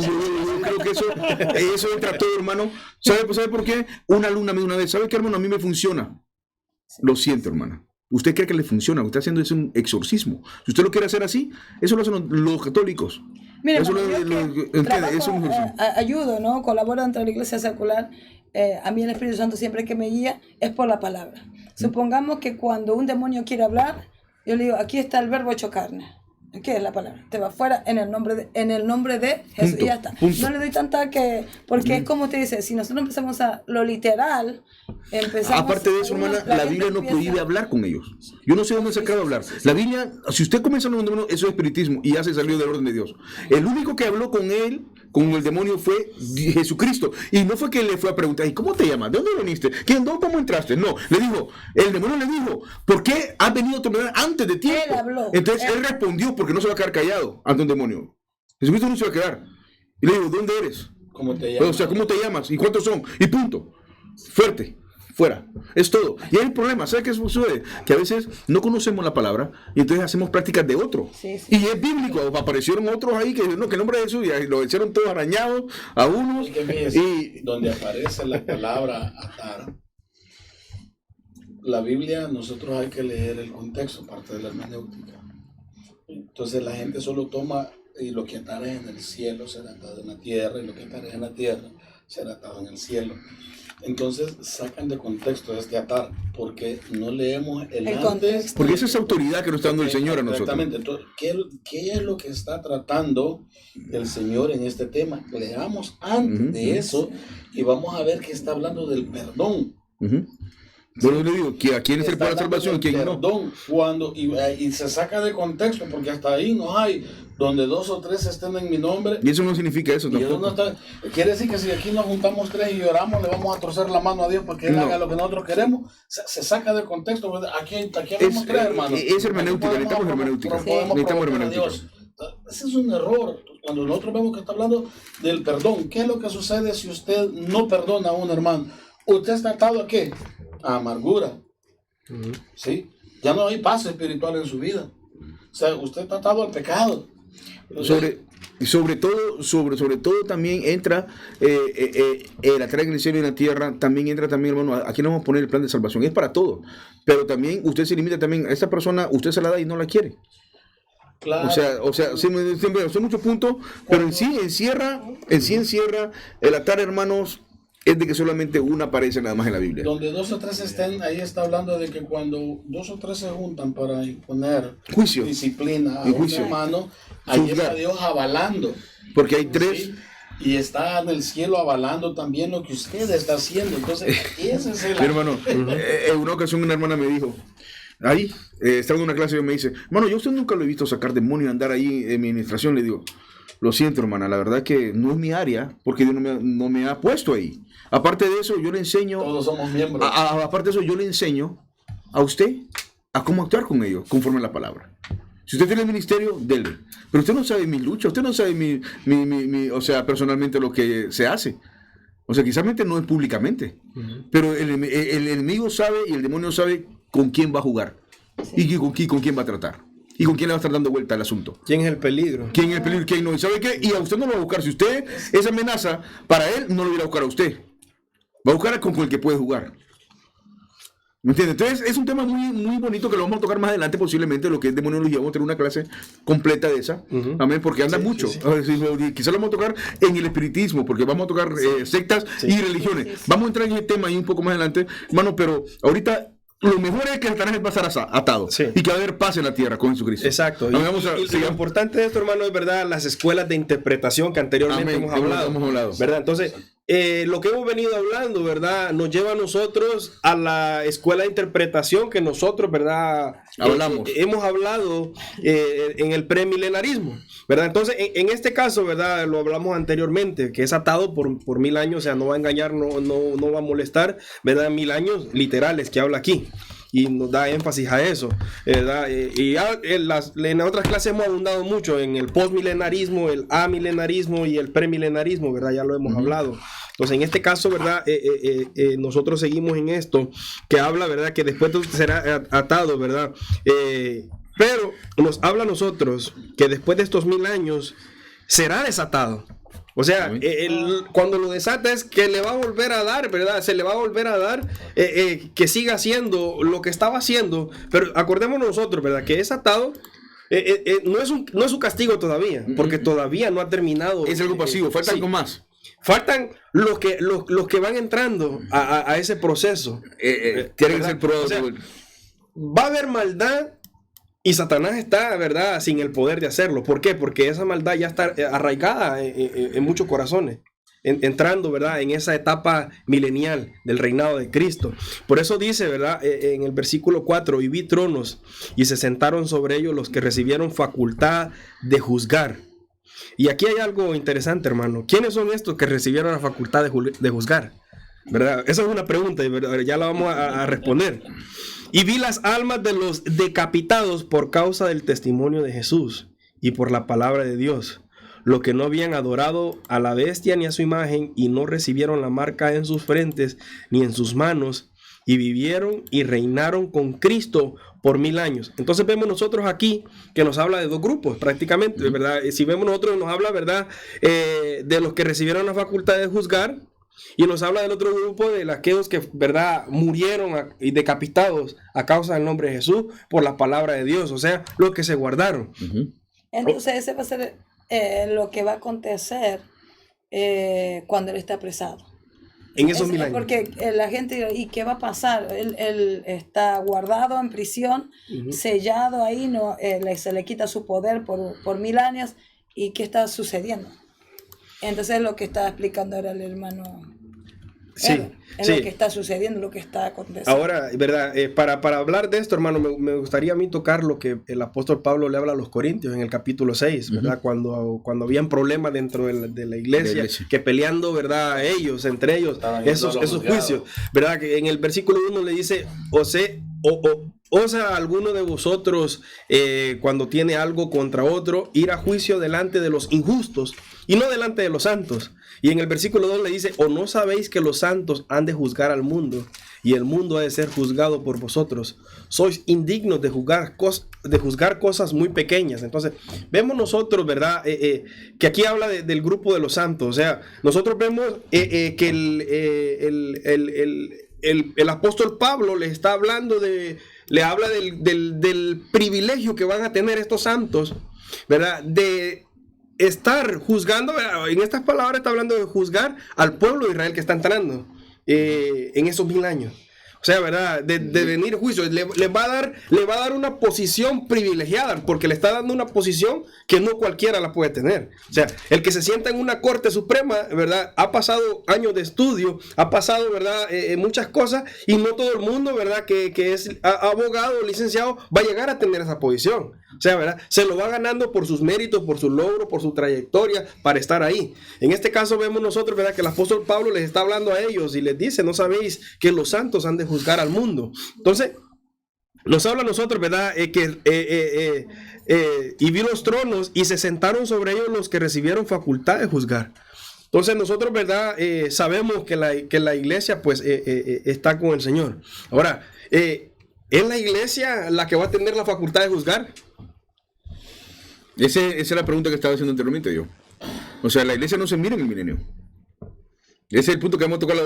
creo que eso entra todo, hermano. ¿Sabe por qué? Una alumna me dijo una vez, ¿sabe qué, hermano? A mí me funciona. Lo siento, hermana. ¿Usted cree que le funciona? Usted está haciendo eso un exorcismo. Si usted lo quiere hacer así, eso lo hacen los católicos. Mira, Eso hermano, yo trabajo, eso es un exorcismo. ayudo, ¿no? Colaboro entre la iglesia secular. A mí el Espíritu Santo siempre que me guía es por la palabra. Supongamos que cuando un demonio quiere hablar, yo le digo, aquí está el verbo hecho carne. ¿Qué es la palabra? Te va fuera en el nombre de Jesús. Punto, Y ya está. punto. No le doy tanta que... Porque es como te dice, si nosotros empezamos a lo literal, empezamos... Aparte de eso, hermana, la Biblia no prohíbe hablar con ellos. Yo no sé dónde se acaba de hablar. La Biblia, si usted comienza a hablar con un demonio, eso es espiritismo y ya se salió del orden de Dios. El único que habló con él, con el demonio, fue Jesucristo. Y no fue que le fue a preguntar, ¿y cómo te llamas? ¿De dónde viniste? ¿Quién? ¿Cómo entraste? No, le dijo, el demonio le dijo, ¿por qué has venido a terminar antes de tiempo? Él habló. Entonces él respondió, porque no se va a quedar callado ante un demonio. Jesucristo no se va a quedar. Y le dijo, ¿dónde eres? ¿Cómo te llamas? O sea, ¿cómo te llamas? ¿Y cuántos son? Y punto. Fuerte. Fuera. Es todo. Y hay un problema. ¿Sabe qué sucede? Que a veces no conocemos la palabra y entonces hacemos prácticas de otro. Sí, sí. Y es bíblico. Aparecieron otros ahí que no, que el nombre de Jesús y lo hicieron todos arañados a unos. Es que fíjese, Y donde aparece la palabra atar, la Biblia, nosotros hay que leer el contexto, parte de la hermenéutica. Entonces la gente solo toma, y lo que atares en el cielo será atado en la tierra, y lo que atares en la tierra será atado en el cielo. Entonces sacan de contexto este atar, porque no leemos el antes. contexto. porque esa es autoridad que nos está dando el Señor a nosotros. Exactamente. Entonces, ¿qué es lo que está tratando el Señor en este tema? Leamos antes de eso y vamos a ver que está hablando del perdón. Ujú. Bueno, le digo, que a quién es el Está para la hablando salvación y del quién no. perdón, cuando, y se saca de contexto, porque hasta ahí no hay, donde 2 o 3 estén en mi nombre. Y eso no significa eso Y eso tampoco. no está, quiere decir que si aquí nos juntamos 3 y lloramos, le vamos a torcer la mano a Dios porque Él No. haga lo que nosotros queremos. Se saca de contexto. Aquí hablamos 3, hermano. Es hermenéutica, Aquí necesitamos podemos hermenéutica. podemos Necesitamos provocar a hermenéutica. Dios. Ese es un error. Cuando nosotros vemos que está hablando del perdón, ¿qué es lo que sucede si usted no perdona a un hermano? ¿Usted está atado a qué? A amargura. ¿Sí? Ya no hay paz espiritual en su vida. O sea, usted está atado al pecado. Sobre todo también entra la trae en el cielo y en la tierra, también entra también, hermano, aquí no vamos a poner el plan de salvación, es para todo, pero también usted se limita también a esta persona, usted se la da y no la quiere. Claro. O sea, siempre son muchos puntos, pero en sí encierra el atar, hermanos, es de que solamente una aparece nada más en la Biblia. Donde 2 o 3 estén, ahí está hablando de que cuando 2 o 3 se juntan para imponer Juicio. disciplina a Y un juicio. hermano, ahí Juzgar. está Dios avalando. Porque hay 3. ¿Sí? Y está en el cielo avalando también lo que usted está haciendo. Entonces, ese es el... Mi hermano, en una ocasión una hermana me dijo, ahí, estaba en una clase y me dice, hermano, yo a usted nunca lo he visto sacar demonios y andar ahí en mi administración. Le digo, lo siento, hermana, la verdad que no es mi área, porque Dios no me ha puesto ahí. Aparte de eso, yo le enseño, Todos somos miembros. aparte de eso, yo le enseño a usted a cómo actuar con ellos, conforme a la palabra. Si usted tiene el ministerio, dele. Pero usted no sabe mi lucha, usted no sabe o sea, personalmente lo que se hace. O sea, quizás no es públicamente, pero el enemigo sabe y el demonio sabe con quién va a jugar y con quién va a tratar y con quién le va a estar dando vuelta al asunto. ¿Quién es el peligro? ¿Quién es el peligro? ¿Quién no? ¿Y sabe qué? Y a usted no lo va a buscar. Si usted esa amenaza, para él no lo irá a buscar a usted. Va a buscar con el que puede jugar. ¿Me entiendes? Entonces es un tema muy, muy bonito que lo vamos a tocar más adelante, posiblemente, lo que es demonología. Vamos a tener una clase completa de esa. Amén, porque anda mucho. sí. Quizás lo vamos a tocar en el espiritismo, porque vamos a tocar sectas y religiones. Vamos a entrar en ese tema ahí un poco más adelante, hermano, pero ahorita lo mejor es que Satanás va a estar atado Sí. y que va a haber paz en la tierra con Jesucristo. Exacto. Amén, vamos a y lo seguir. importante de esto, hermano, es verdad, las escuelas de interpretación que anteriormente Amén, hemos hablado. hemos hablado. ¿Verdad? Entonces, lo que hemos venido hablando, ¿verdad? Nos lleva a nosotros a la escuela de interpretación que nosotros, ¿verdad? Hablamos. Hemos hablado en el premilenarismo, ¿verdad? Entonces, en este caso, ¿verdad? Lo hablamos anteriormente, que es atado por 1000 años, o sea, no va a engañar, no va a molestar, ¿verdad? 1000 años literales que habla aquí. y nos da énfasis a eso, ¿verdad? Y ya en otras clases hemos abundado mucho en el postmilenarismo, el amilenarismo y el premilenarismo, ¿verdad? Ya lo hemos hablado. Entonces, en este caso, ¿verdad? Nosotros seguimos en esto, que habla, ¿verdad? Que después será atado, ¿verdad? Pero nos habla a nosotros que después de estos 1000 años será desatado. O sea, cuando lo desata es que le va a volver a dar, ¿verdad? Se le va a volver a dar que siga haciendo lo que estaba haciendo. Pero acordémonos nosotros, ¿verdad? Que es atado. No es un castigo todavía, porque todavía no ha terminado. Es algo pasivo, falta algo más. Faltan los que van entrando a ese proceso. Tienen que ser probados. O sea, va a haber maldad y Satanás está, ¿verdad?, sin el poder de hacerlo. ¿Por qué? Porque esa maldad ya está arraigada en muchos corazones, entrando, ¿verdad?, en esa etapa milenial del reinado de Cristo. Por eso dice, ¿verdad?, en el versículo 4, y vi tronos y se sentaron sobre ellos los que recibieron facultad de juzgar. Y aquí hay algo interesante, hermano. ¿Quiénes son estos que recibieron la facultad de juzgar? ¿Verdad? Esa es una pregunta, ¿verdad? Ya la vamos a responder. Y vi las almas de los decapitados por causa del testimonio de Jesús y por la palabra de Dios, los que no habían adorado a la bestia ni a su imagen y no recibieron la marca en sus frentes ni en sus manos, y vivieron y reinaron con Cristo por 1000 años. Entonces vemos nosotros aquí que nos habla de dos grupos prácticamente, ¿verdad? Si vemos nosotros nos habla, ¿verdad?, de los que recibieron la facultad de juzgar, y nos habla del otro grupo de aquellos que, ¿verdad?, murieron y decapitados a causa del nombre de Jesús por la palabra de Dios, o sea, los que se guardaron. Entonces ese va a ser lo que va a acontecer cuando él está apresado. En esos 1000 años. Porque la gente, ¿y qué va a pasar? Él está guardado en prisión, sellado ahí, no, se le quita su poder por 1000 años. ¿Y qué está sucediendo? Entonces lo que está explicando ahora el hermano. Sí, lo que está sucediendo, lo que está aconteciendo. Ahora, ¿verdad? Para hablar de esto, hermano, me gustaría a mí tocar lo que el apóstol Pablo le habla a los Corintios en el capítulo 6, ¿verdad? Cuando habían problemas dentro de la iglesia, que peleando, ¿verdad?, entre ellos, esos juicios, ¿verdad? Que en el versículo 1 le dice, ¿osa alguno de vosotros, cuando tiene algo contra otro, ir a juicio delante de los injustos y no delante de los santos? Y en el versículo 2 le dice, ¿o no sabéis que los santos han de juzgar al mundo, y el mundo ha de ser juzgado por vosotros? Sois indignos de juzgar cosas muy pequeñas. Entonces, vemos nosotros, ¿verdad?, que aquí habla del grupo de los santos. O sea, nosotros vemos que el apóstol Pablo le está hablando le habla del privilegio que van a tener estos santos, ¿verdad?, de estar juzgando, ¿verdad? En estas palabras está hablando de juzgar al pueblo de Israel que está entrando en esos 1000 años. O sea, ¿verdad?, de venir juicio, le va a dar una posición privilegiada, porque le está dando una posición que no cualquiera la puede tener. O sea, el que se sienta en una corte suprema, ¿verdad?, ha pasado años de estudio, ha pasado, ¿verdad?, muchas cosas, y no todo el mundo, ¿verdad?, que es abogado o licenciado va a llegar a tener esa posición. O sea, ¿verdad?, se lo va ganando por sus méritos, por su logro, por su trayectoria para estar ahí. En este caso vemos nosotros, ¿verdad?, que el apóstol Pablo les está hablando a ellos y les dice, ¿no sabéis que los santos han de juzgar al mundo? Entonces, nos habla a nosotros, ¿verdad?, y vi los tronos y se sentaron sobre ellos los que recibieron facultad de juzgar. Entonces nosotros, ¿verdad?, sabemos que la iglesia pues está con el Señor. Ahora, ¿es la iglesia la que va a tener la facultad de juzgar? Esa es la pregunta que estaba haciendo anteriormente yo. O sea, la iglesia no se mira en el milenio. Ese es el punto que vamos a tocar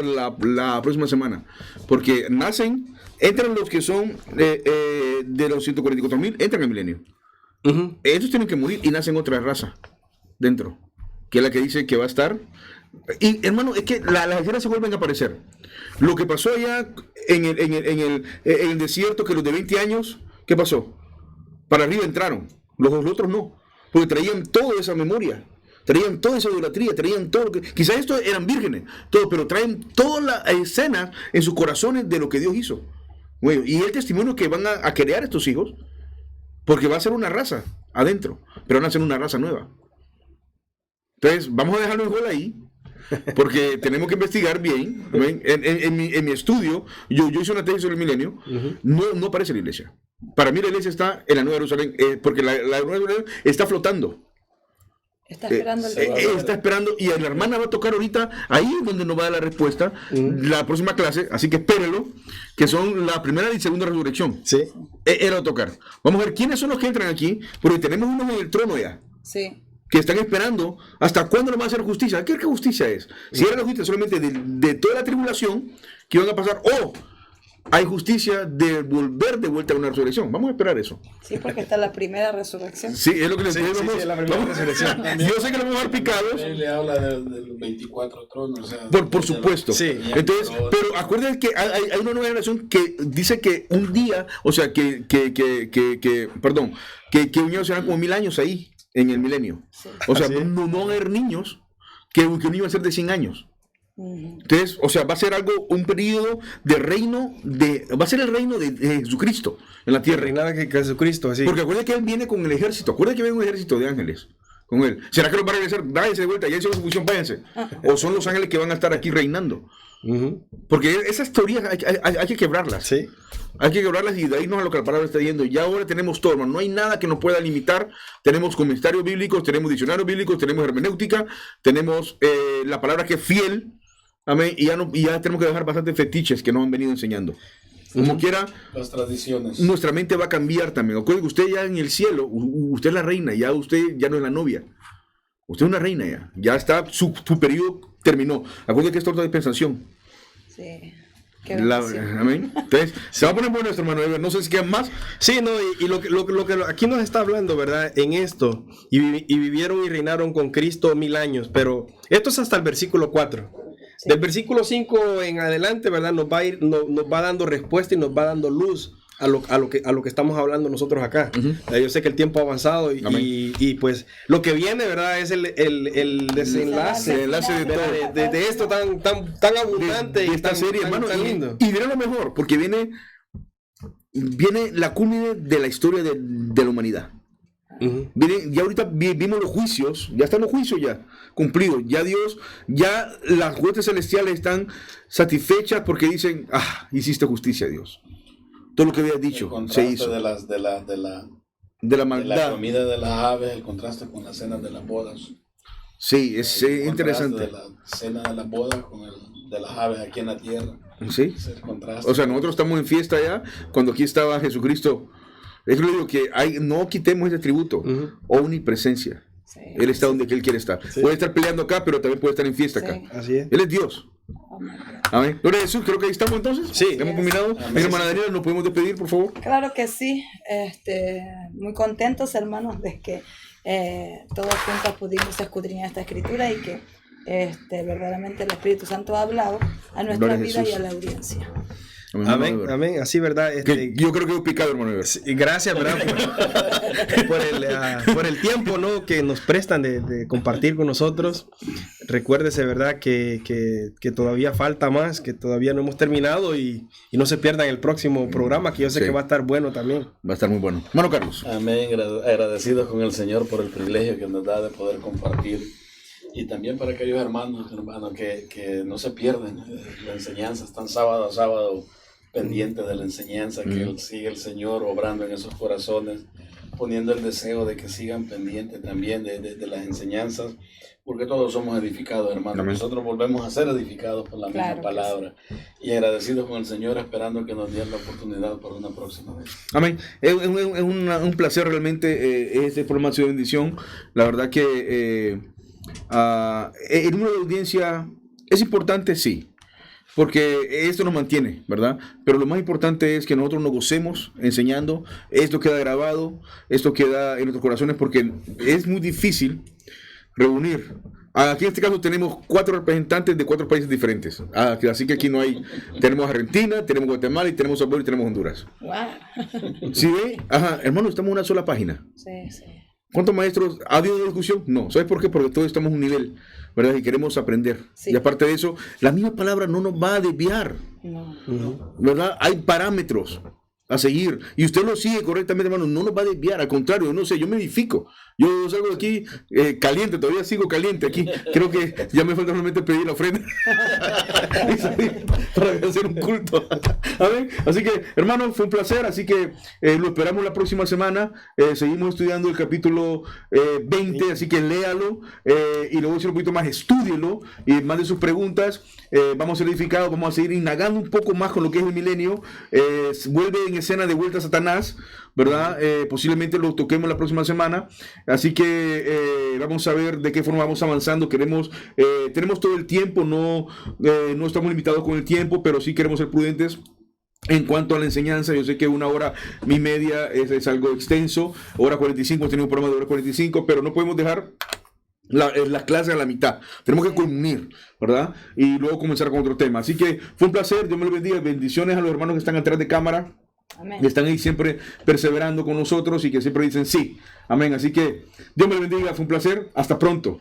la próxima semana. Porque entran los que son de los 144,000, entran al milenio. Ellos tienen que morir y nacen otra raza dentro, que es la que dice que va a estar. Y hermano, es que las escenas se vuelven a aparecer. Lo que pasó allá en el desierto, que los de 20 años, ¿qué pasó? Para arriba entraron, los otros no, porque traían toda esa memoria, traían toda esa idolatría, traían todo, quizás estos eran vírgenes, todo, pero traen toda la escena en sus corazones de lo que Dios hizo. Bueno, y el testimonio que van a crear estos hijos, porque va a ser una raza adentro, pero van a ser una raza nueva. Entonces, vamos a dejarlo igual ahí, porque tenemos que investigar bien. En mi estudio, yo hice una tesis sobre el milenio, no aparece la iglesia. Para mí la iglesia está en la Nueva Jerusalén, porque la Nueva Jerusalén está flotando. Está esperando está esperando, y la hermana va a tocar ahorita, ahí es donde nos va a dar la respuesta, la próxima clase, así que espérenlo, que son la primera y segunda resurrección. Sí. Él va a tocar. Vamos a ver quiénes son los que entran aquí, porque tenemos unos en el trono ya. Sí. Que están esperando hasta cuándo nos va a hacer justicia. ¿Qué justicia es? Si era la justicia solamente de toda la tribulación que iban a pasar, o hay justicia de volver de vuelta a una resurrección. Vamos a esperar eso. Sí, porque está la primera resurrección. Sí, es lo que les digo. Sí, la primera resurrección. Yo sé que lo vamos a dar picados. Él le habla de los 24 tronos. O sea, Por supuesto. Sí. Entonces, pero acuérdense que hay una nueva generación que dice que un día, o sea, que un niño será como 1000 años ahí, en el milenio. Sí. O sea, ¿sí? no van a haber niños que un niño va a ser de 100 años. Entonces, o sea, va a ser un periodo de reino, va a ser el reino de Jesucristo en la tierra. Reinar que Jesucristo, así. Porque acuérdense que Él viene con el ejército, acuérdense que viene un ejército de ángeles con Él. ¿Será que los va a regresar? Váyanse de vuelta, ya hicieron su función, váyanse. O son los ángeles que van a estar aquí reinando. Porque esas teorías hay que quebrarlas. Sí. Hay que quebrarlas y de ahí no es lo que la palabra está diciendo. Ya ahora tenemos todo, hermano. No hay nada que nos pueda limitar. Tenemos comentarios bíblicos, tenemos diccionarios bíblicos, tenemos hermenéutica, tenemos la palabra que es fiel. Amén. Y ya tenemos que dejar bastantes fetiches que nos han venido enseñando. Como quiera, las tradiciones. Nuestra mente va a cambiar también. Acuérdense que usted ya en el cielo, usted es la reina, ya usted ya no es la novia. Usted es una reina ya. Ya está, su periodo terminó. Acuérdense que es otra dispensación. Sí. Amén. Entonces, se va a poner bueno esto, hermano. No sé si quedan más. Sí, no, y lo que aquí nos está hablando, ¿verdad? En esto, y vivieron y reinaron con Cristo 1000 años, pero esto es hasta el versículo 4. Sí. Del versículo 5 en adelante, ¿verdad? Nos va dando respuesta y nos va dando luz a lo que estamos hablando nosotros acá. Yo sé que el tiempo ha avanzado y pues lo que viene, ¿verdad? Es el desenlace de esto tan abundante de esta serie, hermano, tan lindo. Y viene lo mejor, porque viene la cúmine de la historia de la humanidad. Ya ahorita vimos los juicios, ya están los juicios ya cumplidos, ya las huestes celestiales están satisfechas porque dicen, hiciste justicia, Dios. Todo lo que habías dicho se hizo. De la maldad. De la comida de las aves, el contraste con las cenas de las bodas. Sí, es interesante. De la cena de las bodas con de las aves aquí en la tierra. Sí. O sea, nosotros estamos en fiesta ya, cuando aquí estaba Jesucristo. Es lo digo que no quitemos ese tributo, omnipresencia. Sí, Él está donde Él quiere estar. Sí. Puede estar peleando acá, pero también puede estar en fiesta acá. Así es. Él es Dios. Amén. Gloria a Jesús, creo que ahí estamos entonces. Sí. Hemos combinado. Mi hermana Daniela, ¿nos podemos despedir, por favor? Claro que sí. Muy contentos, hermanos, de que todos juntos pudimos escudriñar esta escritura y que verdaderamente el Espíritu Santo ha hablado a nuestra vida y a la audiencia. Amén, así, ¿verdad? Yo creo que he picado, hermano. Gracias, ¿verdad? por el tiempo, ¿no? Que nos prestan de compartir con nosotros. Recuérdese, ¿verdad? Que todavía falta más, que todavía no hemos terminado y no se pierdan el próximo programa, que yo sé que va a estar bueno también. Va a estar muy bueno. Hermano Carlos. Amén, agradecidos con el Señor por el privilegio que nos da de poder compartir. Y también para aquellos hermanos que no se pierden la enseñanza, están sábado a sábado pendientes de la enseñanza, que sigue el Señor obrando en esos corazones, poniendo el deseo de que sigan pendientes también de las enseñanzas, porque todos somos edificados, hermanos. Amén. Nosotros volvemos a ser edificados por la misma palabra. Y agradecidos con el Señor, esperando que nos dé la oportunidad por una próxima vez. Amén. Es un placer realmente. Este programa ha sido bendición. La verdad que el número de audiencia es importante, sí, porque esto nos mantiene, ¿verdad? Pero lo más importante es que nosotros nos gocemos enseñando. Esto queda grabado, esto queda en nuestros corazones, porque es muy difícil reunir. Aquí en este caso tenemos 4 representantes de 4 países diferentes. Así que aquí no hay. Tenemos Argentina, tenemos Guatemala, y tenemos Salvador y tenemos Honduras. Wow. ¿Sí ve? Hermano, estamos en una sola página. Sí. ¿Cuántos maestros? ¿Ha habido una discusión? No. ¿Sabes por qué? Porque todos estamos en un nivel, ¿verdad? Y queremos aprender. Sí. Y aparte de eso, la misma palabra no nos va a desviar. No. ¿Verdad? Hay parámetros a seguir. Y usted lo sigue correctamente, hermano. No nos va a desviar. Al contrario, no sé, yo me edifico Yo salgo de aquí caliente, todavía sigo caliente aquí. Creo que ya me falta solamente pedir la ofrenda y salir para hacer un culto. ¿Amén? Así que, hermanos, fue un placer. Así que lo esperamos la próxima semana. Seguimos estudiando el capítulo 20, así que léalo y luego decir un poquito más, estúdielo y mande sus preguntas. Vamos a ser edificados, vamos a seguir indagando un poco más con lo que es el milenio. Vuelve en escena de vuelta Satanás, ¿verdad? Posiblemente lo toquemos la próxima semana. Así que vamos a ver de qué forma vamos avanzando. Tenemos todo el tiempo, no estamos limitados con el tiempo, pero sí queremos ser prudentes en cuanto a la enseñanza. Yo sé que 1 hora y media es algo extenso, hora 45, tenemos un programa de hora 45, pero no podemos dejar las clases a la mitad. Tenemos que culminar, ¿verdad? Y luego comenzar con otro tema. Así que fue un placer, Dios me lo bendiga. Bendiciones a los hermanos que están atrás de cámara. Amén. Que están ahí siempre perseverando con nosotros y que siempre dicen sí. Amén. Así que Dios me lo bendiga, fue un placer. Hasta pronto.